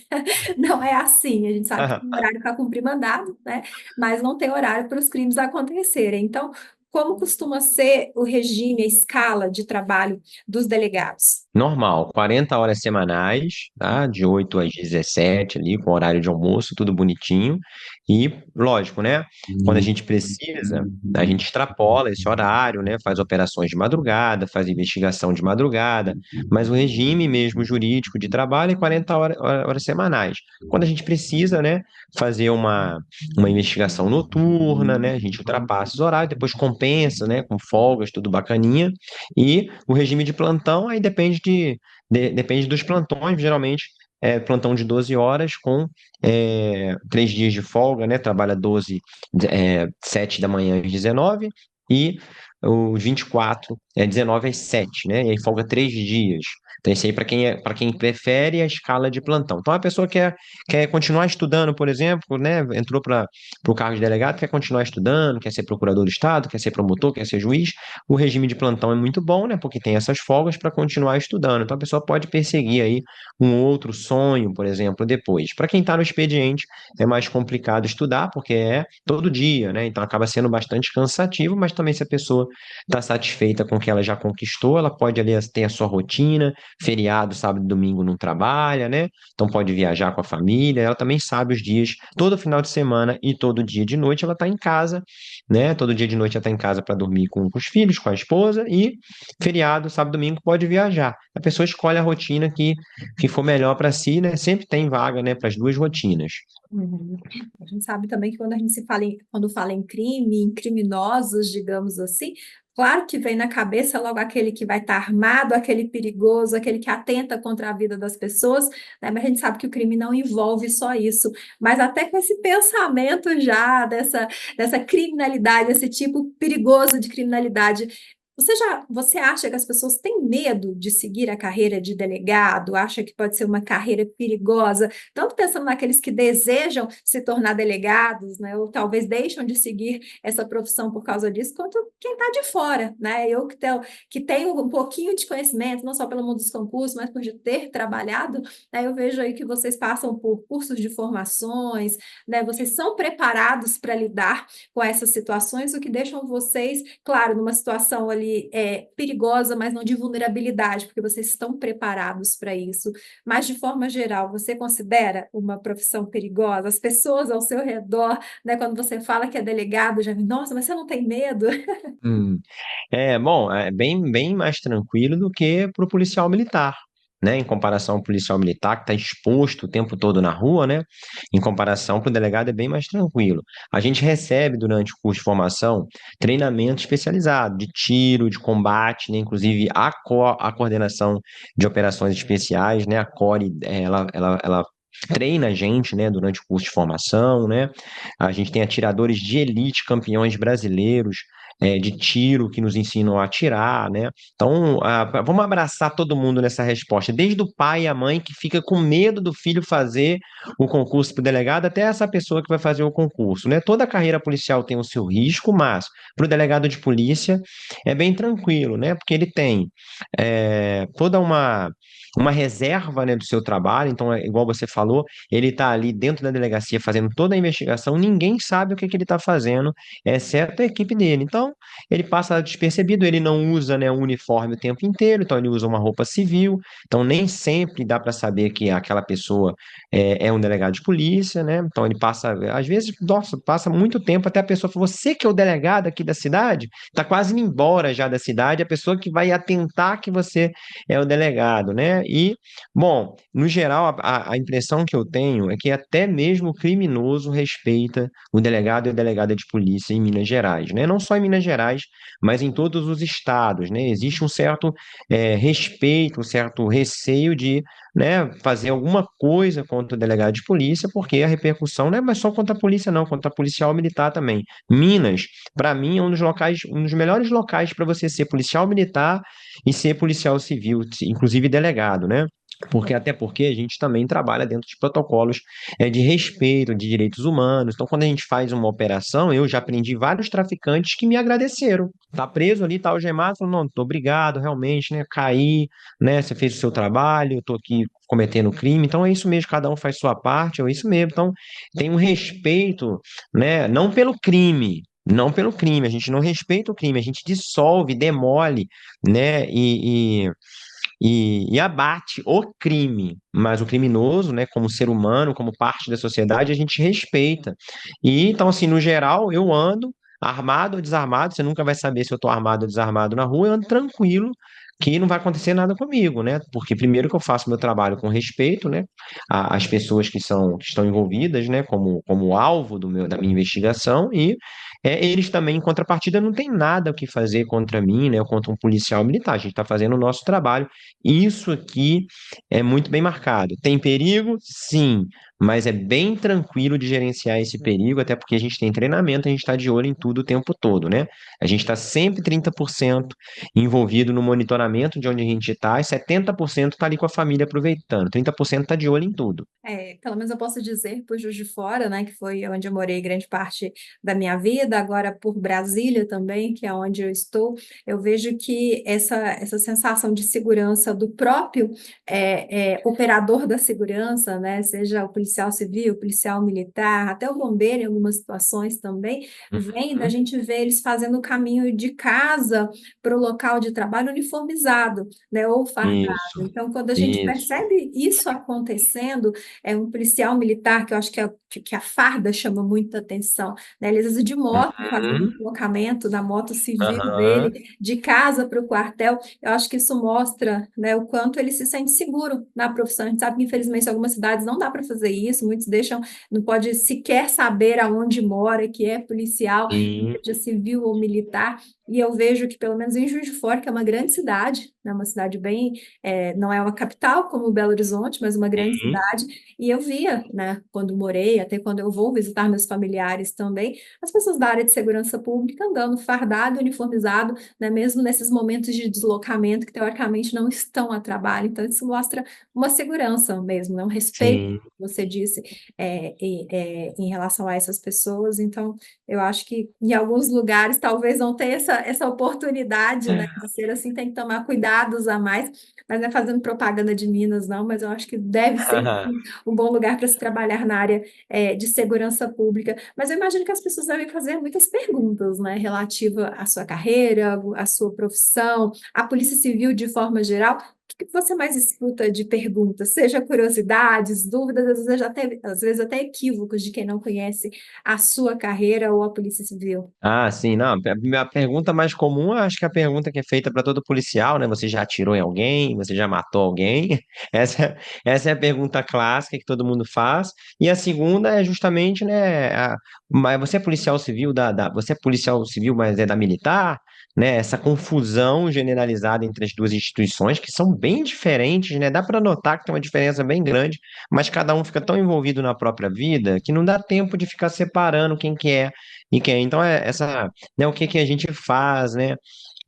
Não é assim, a gente sabe que tem horário para cumprir mandado, né? Mas não tem horário para os crimes acontecerem. Então, como costuma ser o regime, a escala de trabalho dos delegados? Normal, 40 horas semanais, tá? De 8 às 17 ali, com horário de almoço, tudo bonitinho. E, lógico, né? Quando a gente precisa, a gente extrapola esse horário, né? Faz operações de madrugada, faz investigação de madrugada, mas o regime mesmo jurídico de trabalho é 40 horas semanais. Quando a gente precisa, né? Fazer uma investigação noturna, né? A gente ultrapassa os horários, depois compensa, né? Com folgas, tudo bacaninha. E o regime de plantão aí depende dos plantões, geralmente é plantão de 12 horas com 3 dias de folga, né? Trabalha 12, 7 da manhã às 19 e os 24 19 às 7, né? E aí folga 3 dias. Então, isso aí para quem prefere a escala de plantão. Então, a pessoa quer continuar estudando, por exemplo, né? Entrou para o cargo de delegado, quer continuar estudando, quer ser procurador do Estado, quer ser promotor, quer ser juiz. O regime de plantão é muito bom, né? Porque tem essas folgas para continuar estudando. Então, a pessoa pode perseguir aí um outro sonho, por exemplo, depois. Para quem está no expediente, é mais complicado estudar, porque é todo dia, né? Então, acaba sendo bastante cansativo, mas também se a pessoa está satisfeita com o que ela já conquistou, ela pode ali ter a sua rotina, feriado, sábado e domingo não trabalha, né? Então pode viajar com a família, ela também sabe os dias, todo final de semana e todo dia de noite ela está em casa, né? Todo dia de noite ela está em casa para dormir com os filhos, com a esposa e feriado, sábado e domingo pode viajar. A pessoa escolhe a rotina que for melhor para si, né? Sempre tem vaga, né, para as duas rotinas. Uhum. A gente sabe também que quando a gente quando fala em crime, em criminosos, digamos assim, claro que vem na cabeça logo aquele que vai estar armado, aquele perigoso, aquele que atenta contra a vida das pessoas, né? Mas a gente sabe que o crime não envolve só isso. Mas até com esse pensamento já dessa criminalidade, esse tipo perigoso de criminalidade, Você acha que as pessoas têm medo de seguir a carreira de delegado? Acha que pode ser uma carreira perigosa? Tanto pensando naqueles que desejam se tornar delegados, né? Ou talvez deixam de seguir essa profissão por causa disso, quanto quem está de fora, né? Eu que tenho um pouquinho de conhecimento, não só pelo mundo dos concursos, mas por ter trabalhado, né? Eu vejo aí que vocês passam por cursos de formações, né? Vocês são preparados para lidar com essas situações, o que deixam vocês, claro, numa situação ali perigosa, mas não de vulnerabilidade, porque vocês estão preparados para isso. Mas, de forma geral, você considera uma profissão perigosa? As pessoas ao seu redor, né, quando você fala que é delegado, já vem, nossa, mas você não tem medo? Hum. Bom, é bem mais tranquilo do que para o policial militar, né? Em comparação ao policial militar, que está exposto o tempo todo na rua, né? Em comparação para o delegado, é bem mais tranquilo. A gente recebe, durante o curso de formação, treinamento especializado de tiro, de combate, né? Inclusive a coordenação de operações especiais, né? A CORE, ela treina a gente, né, durante o curso de formação, né? A gente tem atiradores de elite, campeões brasileiros, de tiro que nos ensinam a atirar, né? Então, vamos abraçar todo mundo nessa resposta, desde o pai e a mãe que fica com medo do filho fazer o concurso para o delegado, até essa pessoa que vai fazer o concurso, né? Toda carreira policial tem o seu risco, mas para o delegado de polícia é bem tranquilo, né? Porque ele tem toda uma reserva, né, do seu trabalho, então, igual você falou, ele está ali dentro da delegacia fazendo toda a investigação, ninguém sabe o que que ele está fazendo, exceto a equipe dele. Então, ele passa despercebido, ele não usa, né, um uniforme o tempo inteiro, então ele usa uma roupa civil, então nem sempre dá para saber que aquela pessoa é um delegado de polícia, né? Então ele passa, às vezes, nossa, passa muito tempo até a pessoa falar, você que é o delegado aqui da cidade, está quase indo embora já da cidade, a pessoa que vai atentar que você é o delegado, né? E, bom, no geral, a impressão que eu tenho é que até mesmo o criminoso respeita o delegado e a delegada de polícia em Minas Gerais, né? Não só em Minas Gerais, mas em todos os estados, né? Existe um certo respeito, um certo receio de, né, fazer alguma coisa contra o delegado de polícia, porque a repercussão não é mais só contra a polícia, não, contra a policial militar também. Minas, para mim, é um dos locais, um dos melhores locais para você ser policial militar e ser policial civil, inclusive delegado, né? Até porque a gente também trabalha dentro de protocolos de respeito, de direitos humanos. Então, quando a gente faz uma operação, eu já aprendi vários traficantes que me agradeceram. Tá preso ali, tá algemado, falou, não, muito obrigado, realmente, né? Caí, né? Você fez o seu trabalho, eu tô aqui cometendo crime. Então, é isso mesmo, cada um faz sua parte, é isso mesmo. Então, tem um respeito, né? Não pelo crime. Não pelo crime, a gente não respeita o crime, a gente dissolve, demole, né? E abate o crime, mas o criminoso, né, como ser humano, como parte da sociedade, a gente respeita. E então, assim, no geral, eu ando armado ou desarmado, você nunca vai saber se eu estou armado ou desarmado na rua, eu ando tranquilo, que não vai acontecer nada comigo, né? Porque primeiro que eu faço meu trabalho com respeito, né, às pessoas que estão envolvidas, né, como alvo da minha investigação, e eles também, em contrapartida, não têm nada o que fazer contra mim, né, ou contra um policial militar. A gente está fazendo o nosso trabalho. Isso aqui é muito bem marcado. Tem perigo? Sim, mas é bem tranquilo de gerenciar esse perigo, até porque a gente tem treinamento, a gente está de olho em tudo o tempo todo, né? A gente está sempre 30% envolvido no monitoramento de onde a gente está, e 70% está ali com a família aproveitando, 30% está de olho em tudo. Pelo menos eu posso dizer por Juiz de Fora, né, que foi onde eu morei grande parte da minha vida, agora por Brasília também, que é onde eu estou, eu vejo que essa sensação de segurança do próprio operador da segurança, né, seja o policial civil, o policial militar, até o bombeiro em algumas situações também, vem da Uhum. gente ver eles fazendo o caminho de casa para o local de trabalho uniformizado, né, ou fardado. Isso, Então, quando a gente isso. percebe isso acontecendo, é um policial militar, que eu acho que a farda chama muita atenção, né? Ele às vezes de moto, fazendo o Uhum. deslocamento da moto civil Aham. dele, de casa para o quartel. Eu acho que isso mostra, né, o quanto ele se sente seguro na profissão. A gente sabe que, infelizmente, em algumas cidades não dá para fazer isso, muitos deixam, não pode sequer saber aonde mora, que é policial, Sim. seja civil ou militar. E eu vejo que, pelo menos em Juiz de Fora, que é uma grande cidade, né, uma cidade bem, não é uma capital como Belo Horizonte, mas uma grande Sim. cidade, e eu via, né, quando morei até quando eu vou visitar meus familiares também, as pessoas da área de segurança pública andando fardado, uniformizado, né, mesmo nesses momentos de deslocamento que teoricamente não estão a trabalho. Então, isso mostra uma segurança mesmo, né, um respeito, Sim. como você disse, em relação a essas pessoas. Então, eu acho que em alguns lugares talvez não tenha essa oportunidade, né, de ser assim, tem que tomar cuidados a mais, mas não é fazendo propaganda de Minas, não, mas eu acho que deve ser sim, um bom lugar para se trabalhar na área de segurança pública. Mas eu imagino que as pessoas devem fazer muitas perguntas, né, relativa à sua carreira, à sua profissão, à Polícia Civil de forma geral. O que você mais escuta de perguntas? Seja curiosidades, dúvidas, às vezes até equívocos de quem não conhece a sua carreira ou a Polícia Civil. Ah, sim, não. A minha pergunta mais comum, eu acho que é a pergunta que é feita para todo policial, né? Você já atirou em alguém? Você já matou alguém? Essa é a pergunta clássica que todo mundo faz. E a segunda é justamente, né? Mas você é policial civil você é policial civil, mas é da militar? Né? Essa confusão generalizada entre as duas instituições, que são bem diferentes, né? Dá para notar que tem uma diferença bem grande, mas cada um fica tão envolvido na própria vida que não dá tempo de ficar separando quem que é e quem. Então, né, o que que a gente faz, né?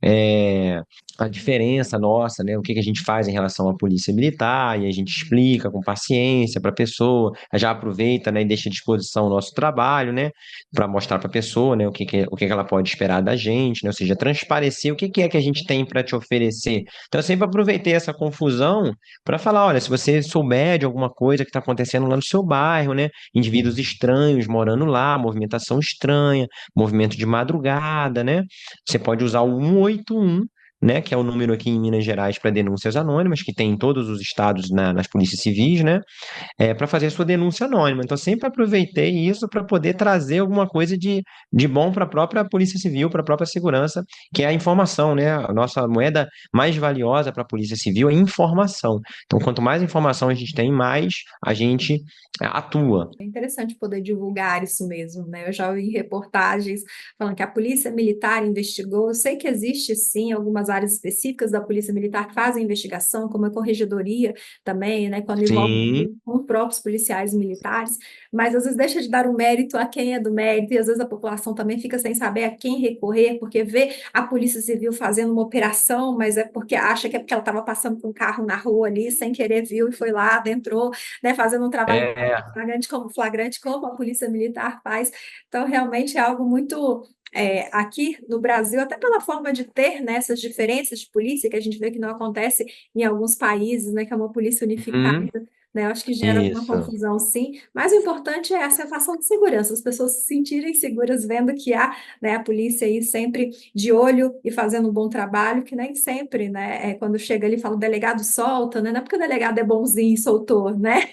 É, a diferença nossa, né? O que que a gente faz em relação à polícia militar, e a gente explica com paciência para a pessoa, já aproveita, né, e deixa à disposição o nosso trabalho, né, para mostrar para a pessoa, né, o que que ela pode esperar da gente, né, ou seja, transparecer o que é que a gente tem para te oferecer. Então, eu sempre aproveitei essa confusão para falar, olha, se você souber de alguma coisa que está acontecendo lá no seu bairro, né, indivíduos estranhos morando lá, movimentação estranha, movimento de madrugada, né? Você pode usar o 181, né, que é o número aqui em Minas Gerais para denúncias anônimas, que tem em todos os estados nas polícias civis, né, para fazer a sua denúncia anônima. Então, sempre aproveitei isso para poder trazer alguma coisa de bom para a própria Polícia Civil, para a própria segurança, que é a informação, né? A nossa moeda mais valiosa para a Polícia Civil é informação. Então, quanto mais informação a gente tem, mais a gente atua. É interessante poder divulgar isso mesmo, né? Eu já ouvi reportagens falando que a Polícia Militar investigou. Eu sei que existe, sim, algumas áreas específicas da Polícia Militar que fazem investigação, como a Corregedoria também, né? Quando envolve Sim, os próprios policiais militares, mas às vezes deixa de dar o mérito a quem é do mérito, e às vezes a população também fica sem saber a quem recorrer, porque vê a Polícia Civil fazendo uma operação, mas é porque acha que é porque ela estava passando com um carro na rua ali, sem querer viu e foi lá, adentrou, né? Fazendo um trabalho é, flagrante como a Polícia Militar faz. Então, realmente é algo muito. Aqui no Brasil, até pela forma de ter, né, essas diferenças de polícia, que a gente vê que não acontece em alguns países, né, que é uma polícia unificada, uhum, né, eu acho que gera alguma isso. confusão, sim, mas o importante é a sensação de segurança, as pessoas se sentirem seguras vendo que há, né, a polícia aí sempre de olho e fazendo um bom trabalho, que nem sempre, né, quando chega ali e fala o delegado solta, né, não é porque o delegado é bonzinho e soltou, né,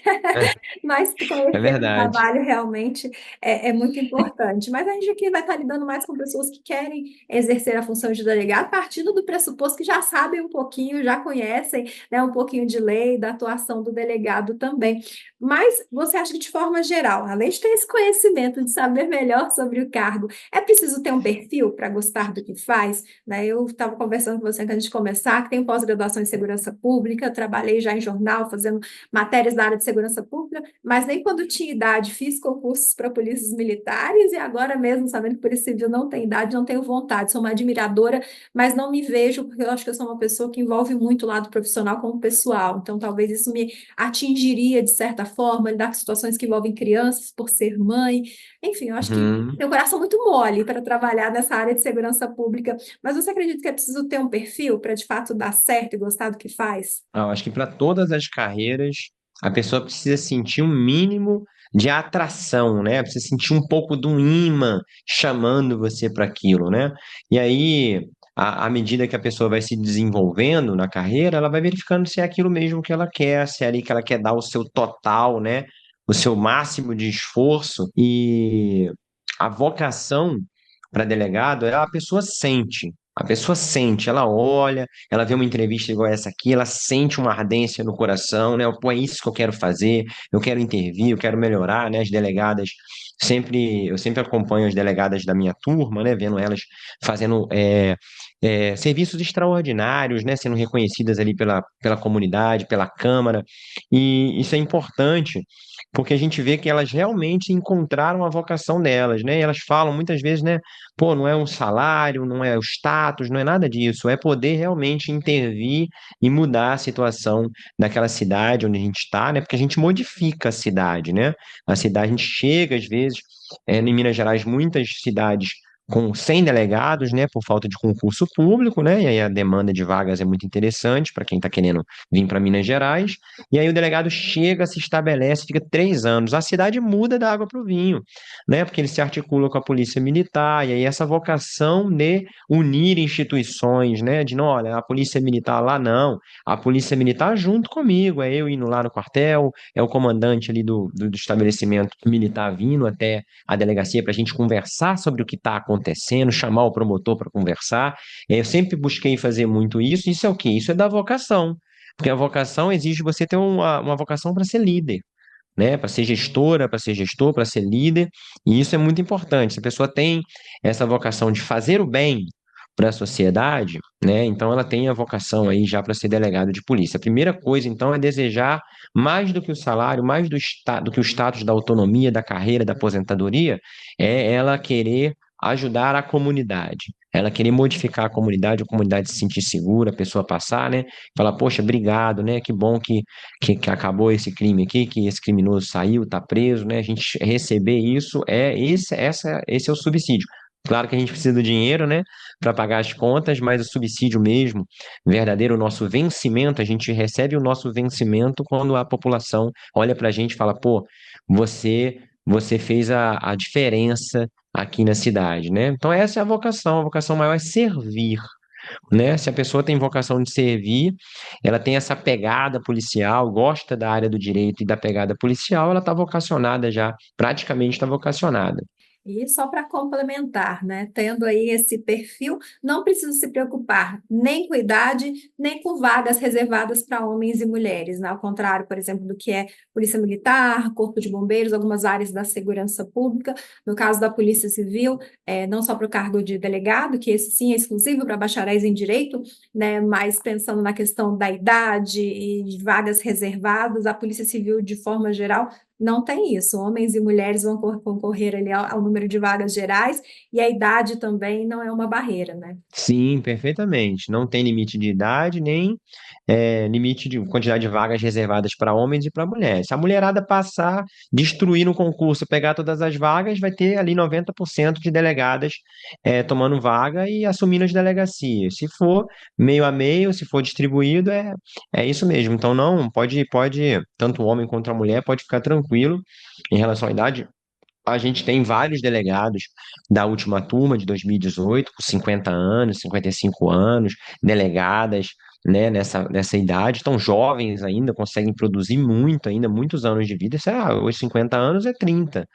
mas É conhecer o verdade. trabalho realmente é muito importante. Mas a gente aqui vai estar lidando mais com pessoas que querem exercer a função de delegado, partindo do pressuposto que já sabem um pouquinho, já conhecem, né, um pouquinho de lei, da atuação do delegado também. Mas você acha que, de forma geral, além de ter esse conhecimento, de saber melhor sobre o cargo, é preciso ter um perfil para gostar do que faz? Né? Eu estava conversando com você antes de começar, que tenho pós-graduação em segurança pública, trabalhei já em jornal, fazendo matérias da área de segurança pública, mas nem quando tinha idade fiz concursos para polícias militares e agora mesmo, sabendo que Polícia Civil não tem idade, não tenho vontade, sou uma admiradora, mas não me vejo, porque eu acho que eu sou uma pessoa que envolve muito o lado profissional com o pessoal, então talvez isso me atingiria de certa forma, lidar com situações que envolvem crianças por ser mãe, enfim, eu acho que Uhum. tenho o coração muito mole para trabalhar nessa área de segurança pública, mas você acredita que é preciso ter um perfil para de fato dar certo e gostar do que faz? Eu acho que para todas as carreiras, a pessoa precisa sentir um mínimo de atração, né? Precisa sentir um pouco de um imã chamando você para aquilo, né? E aí, à medida que a pessoa vai se desenvolvendo na carreira, ela vai verificando se é aquilo mesmo que ela quer, se é ali que ela quer dar o seu total, né? O seu máximo de esforço. E a vocação para delegado é a pessoa sente. A pessoa sente, ela olha, ela vê uma entrevista igual essa aqui, ela sente uma ardência no coração, né? Pô, é isso que eu quero fazer, eu quero intervir, eu quero melhorar, né? As delegadas, eu sempre acompanho as delegadas da minha turma, né? Vendo elas fazendo serviços extraordinários, né, sendo reconhecidas ali pela comunidade, pela Câmara, e isso é importante, porque a gente vê que elas realmente encontraram a vocação delas, né, e elas falam muitas vezes, né, pô, não é um salário, não é o status, não é nada disso, é poder realmente intervir e mudar a situação daquela cidade onde a gente está, né, porque a gente modifica a cidade, né, a cidade, a gente chega às vezes, em Minas Gerais, muitas cidades com 100 delegados, né, por falta de concurso público, né, e aí a demanda de vagas é muito interessante para quem está querendo vir para Minas Gerais, e aí o delegado chega, se estabelece, fica 3 anos, a cidade muda da água para o vinho, né, porque ele se articula com a polícia militar, e aí essa vocação de unir instituições, né, de não, olha, a polícia militar lá não, a polícia militar junto comigo, é eu indo lá no quartel, é o comandante ali do estabelecimento militar vindo até a delegacia para a gente conversar sobre o que está acontecendo, chamar o promotor para conversar. Eu sempre busquei fazer muito isso. Isso é o quê? Isso é da vocação. Porque a vocação exige você ter uma vocação para ser líder, né? Para ser gestora, para ser gestor, para ser líder. E isso é muito importante. Se a pessoa tem essa vocação de fazer o bem para a sociedade, né? Então ela tem a vocação aí já para ser delegado de polícia. A primeira coisa, então, é desejar mais do que o salário, mais do que o status da autonomia, da carreira, da aposentadoria, é ela querer ajudar a comunidade. Ela querer modificar a comunidade se sentir segura, a pessoa passar, né? Falar, poxa, obrigado, né? Que bom que acabou esse crime aqui, que esse criminoso saiu, tá preso, né? A gente receber isso esse é o subsídio. Claro que a gente precisa do dinheiro, né, para pagar as contas, mas o subsídio mesmo, verdadeiro, o nosso vencimento, a gente recebe o nosso vencimento quando a população olha para a gente e fala, pô, você fez a diferença aqui na cidade, né? Então essa é a vocação maior é servir, né? Se a pessoa tem vocação de servir, ela tem essa pegada policial, gosta da área do direito e da pegada policial, ela está vocacionada já, praticamente está vocacionada. E só para complementar, né? Tendo aí esse perfil, não precisa se preocupar nem com idade, nem com vagas reservadas para homens e mulheres, né? Ao contrário, por exemplo, do que é Polícia Militar, Corpo de Bombeiros, algumas áreas da segurança pública. No caso da Polícia Civil, não só para o cargo de delegado, que esse sim é exclusivo para bacharéis em direito, né? Mas pensando na questão da idade e de vagas reservadas, a Polícia Civil, de forma geral, não tem isso. Homens e mulheres vão concorrer ali ao número de vagas gerais e a idade também não é uma barreira, né? Sim, perfeitamente. Não tem limite de idade, nem limite de quantidade de vagas reservadas para homens e para mulheres. Se a mulherada passar, destruir no concurso, pegar todas as vagas, vai ter ali 90% de delegadas tomando vaga e assumindo as delegacias. Se for meio a meio, se for distribuído, é isso mesmo. Então, não, tanto o homem quanto a mulher, pode ficar tranquilo em relação à idade. A gente tem vários delegados da última turma de 2018, com 50 anos, 55 anos, delegadas, né, nessa idade, estão jovens ainda, conseguem produzir muito ainda, muitos anos de vida. Isso os 50 anos é 30,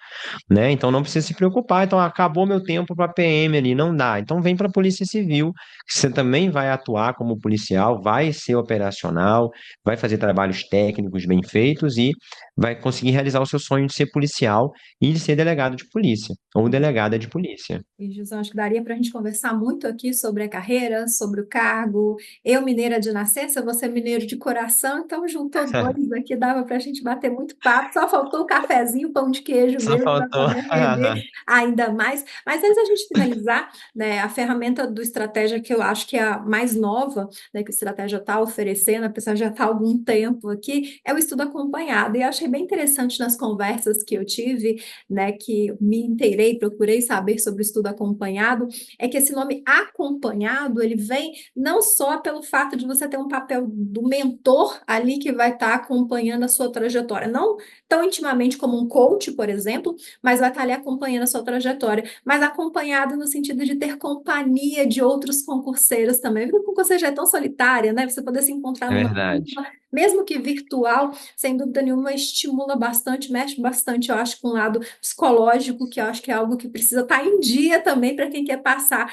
né? Então não precisa se preocupar. Então acabou meu tempo para PM ali, não dá. Então vem para a Polícia Civil, que você também vai atuar como policial, vai ser operacional, vai fazer trabalhos técnicos bem feitos e vai conseguir realizar o seu sonho de ser policial e de ser delegado de polícia ou delegada de polícia. E, Jusão, acho que daria para a gente conversar muito aqui sobre a carreira, sobre o cargo. Eu, mineira de nascença, você mineiro de coração, então juntou dois aqui, dava para a gente bater muito papo. Só faltou o cafezinho, pão de queijo Só mesmo, para faltou. poder render ainda mais. Mas antes da gente finalizar, né, a ferramenta do Estratégia que eu acho que é a mais nova, né, que o Estratégia está oferecendo, apesar de já estar há algum tempo aqui, é o estudo acompanhado. E eu achei bem interessante nas conversas que eu tive, né, que me inteirei, procurei saber sobre o estudo acompanhado, é que esse nome acompanhado, ele vem não só pelo fato de você ter um papel do mentor ali que vai estar acompanhando a sua trajetória, não tão intimamente como um coach, por exemplo, mas vai estar ali acompanhando a sua trajetória, mas acompanhado no sentido de ter companhia de outros concurseiros também, porque o concurseiro já é tão solitária, né? Você poder se encontrar É numa verdade. turma, mesmo que virtual, sem dúvida nenhuma, estimula bastante, mexe bastante, eu acho, com o lado psicológico, que eu acho que é algo que precisa estar em dia também para quem quer passar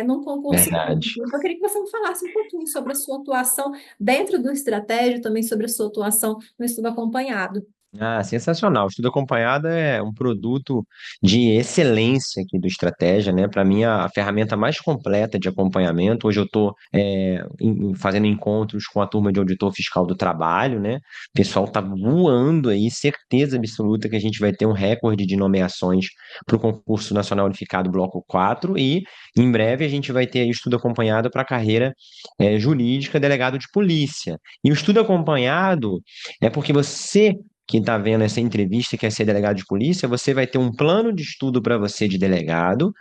num concurso Verdade. público. Então, eu queria que você me falasse um pouquinho sobre a sua atuação dentro do estratégia, também sobre a sua atuação no estudo acompanhado. Ah, sensacional. O estudo acompanhado é um produto de excelência aqui do Estratégia, né? Para mim, a ferramenta mais completa de acompanhamento. Hoje eu estou fazendo encontros com a turma de auditor fiscal do trabalho, né? O pessoal está voando aí, certeza absoluta que a gente vai ter um recorde de nomeações para o concurso nacional unificado Bloco 4 e em breve a gente vai ter aí estudo acompanhado para a carreira jurídica, delegado de polícia. E o estudo acompanhado é porque você que está vendo essa entrevista, quer ser delegado de polícia, você vai ter um plano de estudo para você de delegado,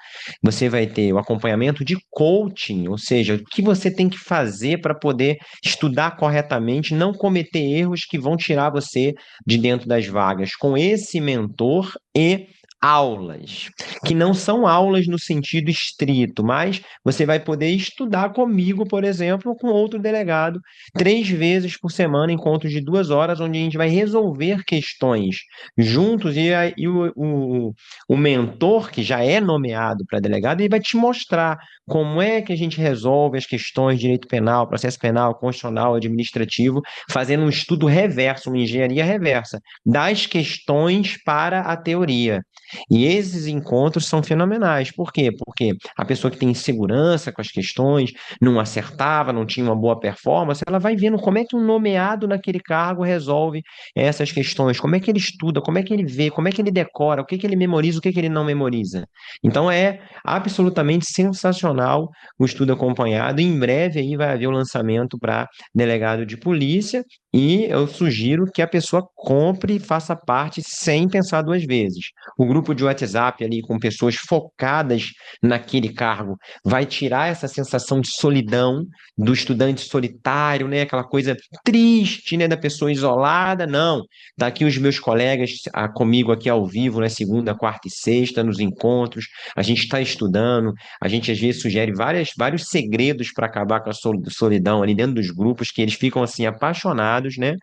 você vai ter o acompanhamento de coaching, ou seja, o que você tem que fazer para poder estudar corretamente, não cometer erros que vão tirar você de dentro das vagas, com esse mentor e aulas, que não são aulas no sentido estrito, mas você vai poder estudar comigo, por exemplo, com outro delegado 3 vezes por semana, encontros de 2 horas, onde a gente vai resolver questões juntos e o mentor, que já é nomeado para delegado, ele vai te mostrar como é que a gente resolve as questões de direito penal, processo penal, constitucional, administrativo, fazendo um estudo reverso, uma engenharia reversa, das questões para a teoria. E esses encontros são fenomenais. Por quê? Porque a pessoa que tem insegurança com as questões, não acertava, não tinha uma boa performance, ela vai vendo como é que um nomeado naquele cargo resolve essas questões, como é que ele estuda, como é que ele vê, como é que ele decora, o que que ele memoriza, o que que ele não memoriza. Então é absolutamente sensacional o estudo acompanhado. Em breve aí vai haver o lançamento para delegado de polícia e eu sugiro que a pessoa compre e faça parte sem pensar 2 vezes. O grupo de WhatsApp ali com pessoas focadas naquele cargo vai tirar essa sensação de solidão do estudante solitário, né? Aquela coisa triste, né? Da pessoa isolada. Não, tá aqui os meus colegas comigo aqui ao vivo, né? Segunda, quarta e sexta, nos encontros. A gente está estudando, a gente às vezes sugere vários segredos para acabar com a solidão ali dentro dos grupos, que eles ficam assim apaixonados, né?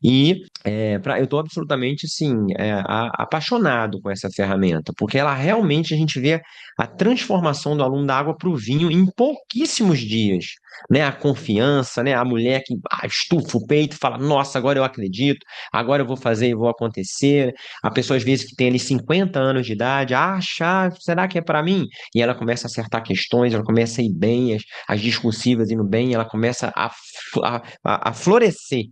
E eu estou absolutamente assim, apaixonado com essa ferramenta, porque ela realmente a gente vê a transformação do aluno da água para o vinho em pouquíssimos dias. Né, a confiança, né, a mulher que estufa o peito e fala: Nossa, agora eu acredito, agora eu vou fazer e vou acontecer. A pessoa, às vezes, que tem ali 50 anos de idade, acha, será que é para mim? E ela começa a acertar questões, ela começa a ir bem, as discursivas indo bem, ela começa a florescer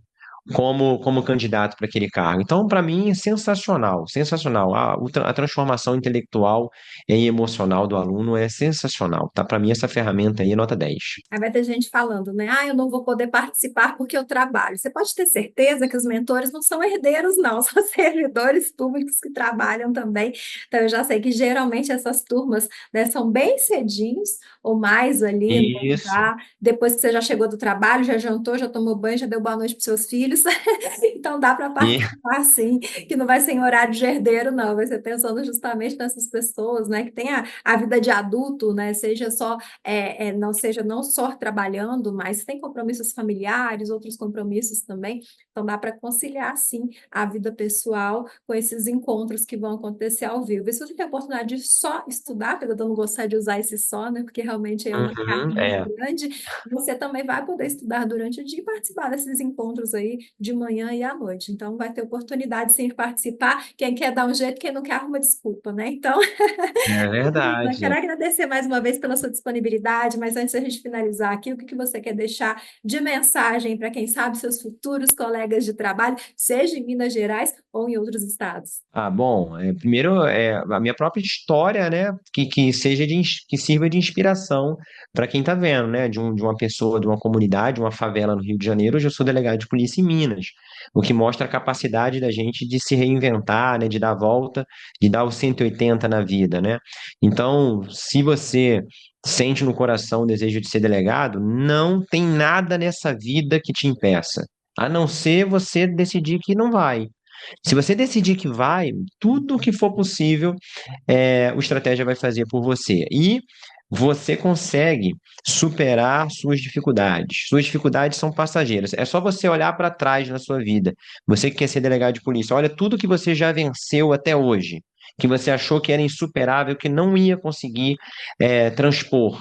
como candidato para aquele cargo. Então, para mim, é sensacional, sensacional. A transformação intelectual e emocional do aluno é sensacional, tá? Para mim, essa ferramenta aí é nota 10. Aí vai ter gente falando, né? Ah, eu não vou poder participar porque eu trabalho. Você pode ter certeza que os mentores não são herdeiros, não, são servidores públicos que trabalham também. Então, eu já sei que geralmente essas turmas, né, são bem cedinhos ou mais ali no Isso. lugar. Depois que você já chegou do trabalho, já jantou, já tomou banho, já deu boa noite para seus filhos. Então, dá para E, participar, sim, que não vai ser em horário de herdeiro, não. Vai ser pensando justamente nessas pessoas, né, que têm a vida de adulto, né, seja só não seja não só trabalhando, mas tem compromissos familiares, outros compromissos também. Então dá para conciliar sim a vida pessoal com esses encontros que vão acontecer ao vivo. E se você tem a oportunidade de só estudar, apesar de eu não gostar de usar esse só, né? Porque realmente é uma carga uhum, muito grande, você também vai poder estudar durante o dia e participar desses encontros aí de manhã e à noite. Então vai ter oportunidade sim de participar. Quem quer dar um jeito, quem não quer arruma desculpa, né? Então é eu verdade. quero agradecer mais uma vez pela sua disponibilidade, mas antes da gente finalizar aqui, o que que você quer deixar de mensagem para quem sabe seus futuros colegas de trabalho, seja em Minas Gerais ou em outros estados? Bom, primeiro a minha própria história, né, que seja que sirva de inspiração para quem está vendo, né, de uma pessoa, de uma comunidade, uma favela no Rio de Janeiro. Hoje eu sou delegado de polícia em Minas, o que mostra a capacidade da gente de se reinventar, né, de dar a volta, de dar o 180 na vida, né? Então, se você sente no coração o desejo de ser delegado, não tem nada nessa vida que te impeça, a não ser você decidir que não vai. Se você decidir que vai, tudo o que for possível, o estratégia vai fazer por você. E você consegue superar suas dificuldades. Suas dificuldades são passageiras. É só você olhar para trás na sua vida. Você que quer ser delegado de polícia, olha tudo que você já venceu até hoje, que você achou que era insuperável, que não ia conseguir transpor.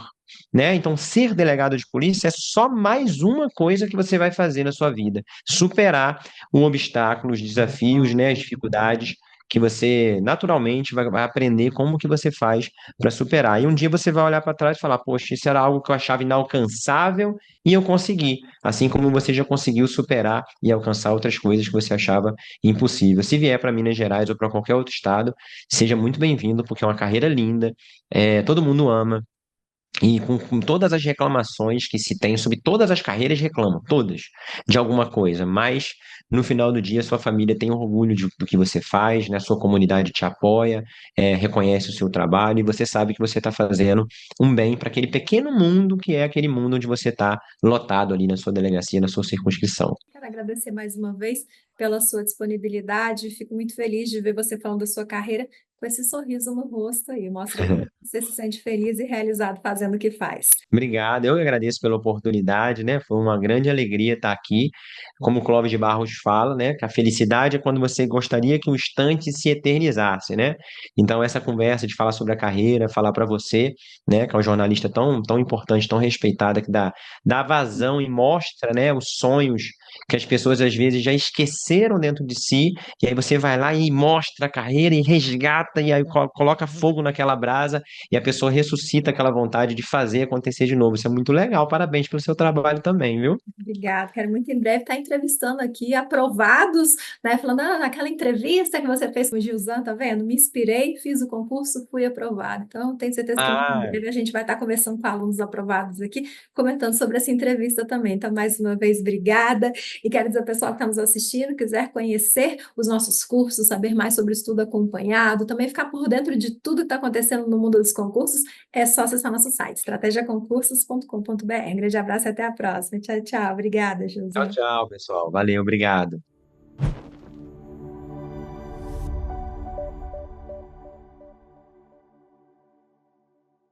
né? Então, ser delegado de polícia é só mais uma coisa que você vai fazer na sua vida. Superar um obstáculo, os desafios, né? As dificuldades que você naturalmente vai aprender como que você faz para superar. E um dia você vai olhar para trás e falar, poxa, isso era algo que eu achava inalcançável e eu consegui. Assim como você já conseguiu superar e alcançar outras coisas que você achava impossível. Se vier para Minas Gerais ou para qualquer outro estado, seja muito bem-vindo, porque é uma carreira linda, todo mundo ama. E com todas as reclamações que se tem sobre todas as carreiras, reclamam, todas, de alguma coisa. Mas no final do dia, sua família tem orgulho do que você faz, né? Sua comunidade te apoia, reconhece o seu trabalho e você sabe que você está fazendo um bem para aquele pequeno mundo que é aquele mundo onde você está lotado ali na sua delegacia, na sua circunscrição. Quero agradecer mais uma vez pela sua disponibilidade. Fico muito feliz de ver você falando da sua carreira com esse sorriso no rosto aí. Mostra que você se sente feliz e realizado fazendo o que faz. Obrigado, eu que agradeço pela oportunidade, né? Foi uma grande alegria estar aqui. Como o Clóvis de Barros fala, né? Que a felicidade é quando você gostaria que o instante se eternizasse, né? Então, essa conversa de falar sobre a carreira, falar para você, né? Que é um jornalista tão importante, tão respeitada, que dá vazão e mostra, né? Os sonhos que as pessoas às vezes já esqueceram dentro de si, e aí você vai lá e mostra a carreira e resgata, e aí coloca fogo naquela brasa e a pessoa ressuscita aquela vontade de fazer acontecer de novo. Isso é muito legal. Parabéns pelo seu trabalho também, viu? Obrigada. Quero muito em breve estar entrevistando aqui aprovados, né? Falando, naquela entrevista que você fez com o Gilzan, tá vendo? Me inspirei, fiz o concurso, fui aprovado. Então, tenho certeza que muito em Ah, breve a gente vai estar conversando com alunos aprovados aqui, comentando sobre essa entrevista também. Então, mais uma vez, obrigada. E quero dizer ao pessoal que está nos assistindo, quiser conhecer os nossos cursos, saber mais sobre o estudo acompanhado, também ficar por dentro de tudo que está acontecendo no mundo dos concursos, é só acessar nosso site, estrategiaconcursos.com.br. Um grande abraço e até a próxima. Tchau, tchau. Obrigada, tchau, José. tchau, pessoal. Valeu, obrigado.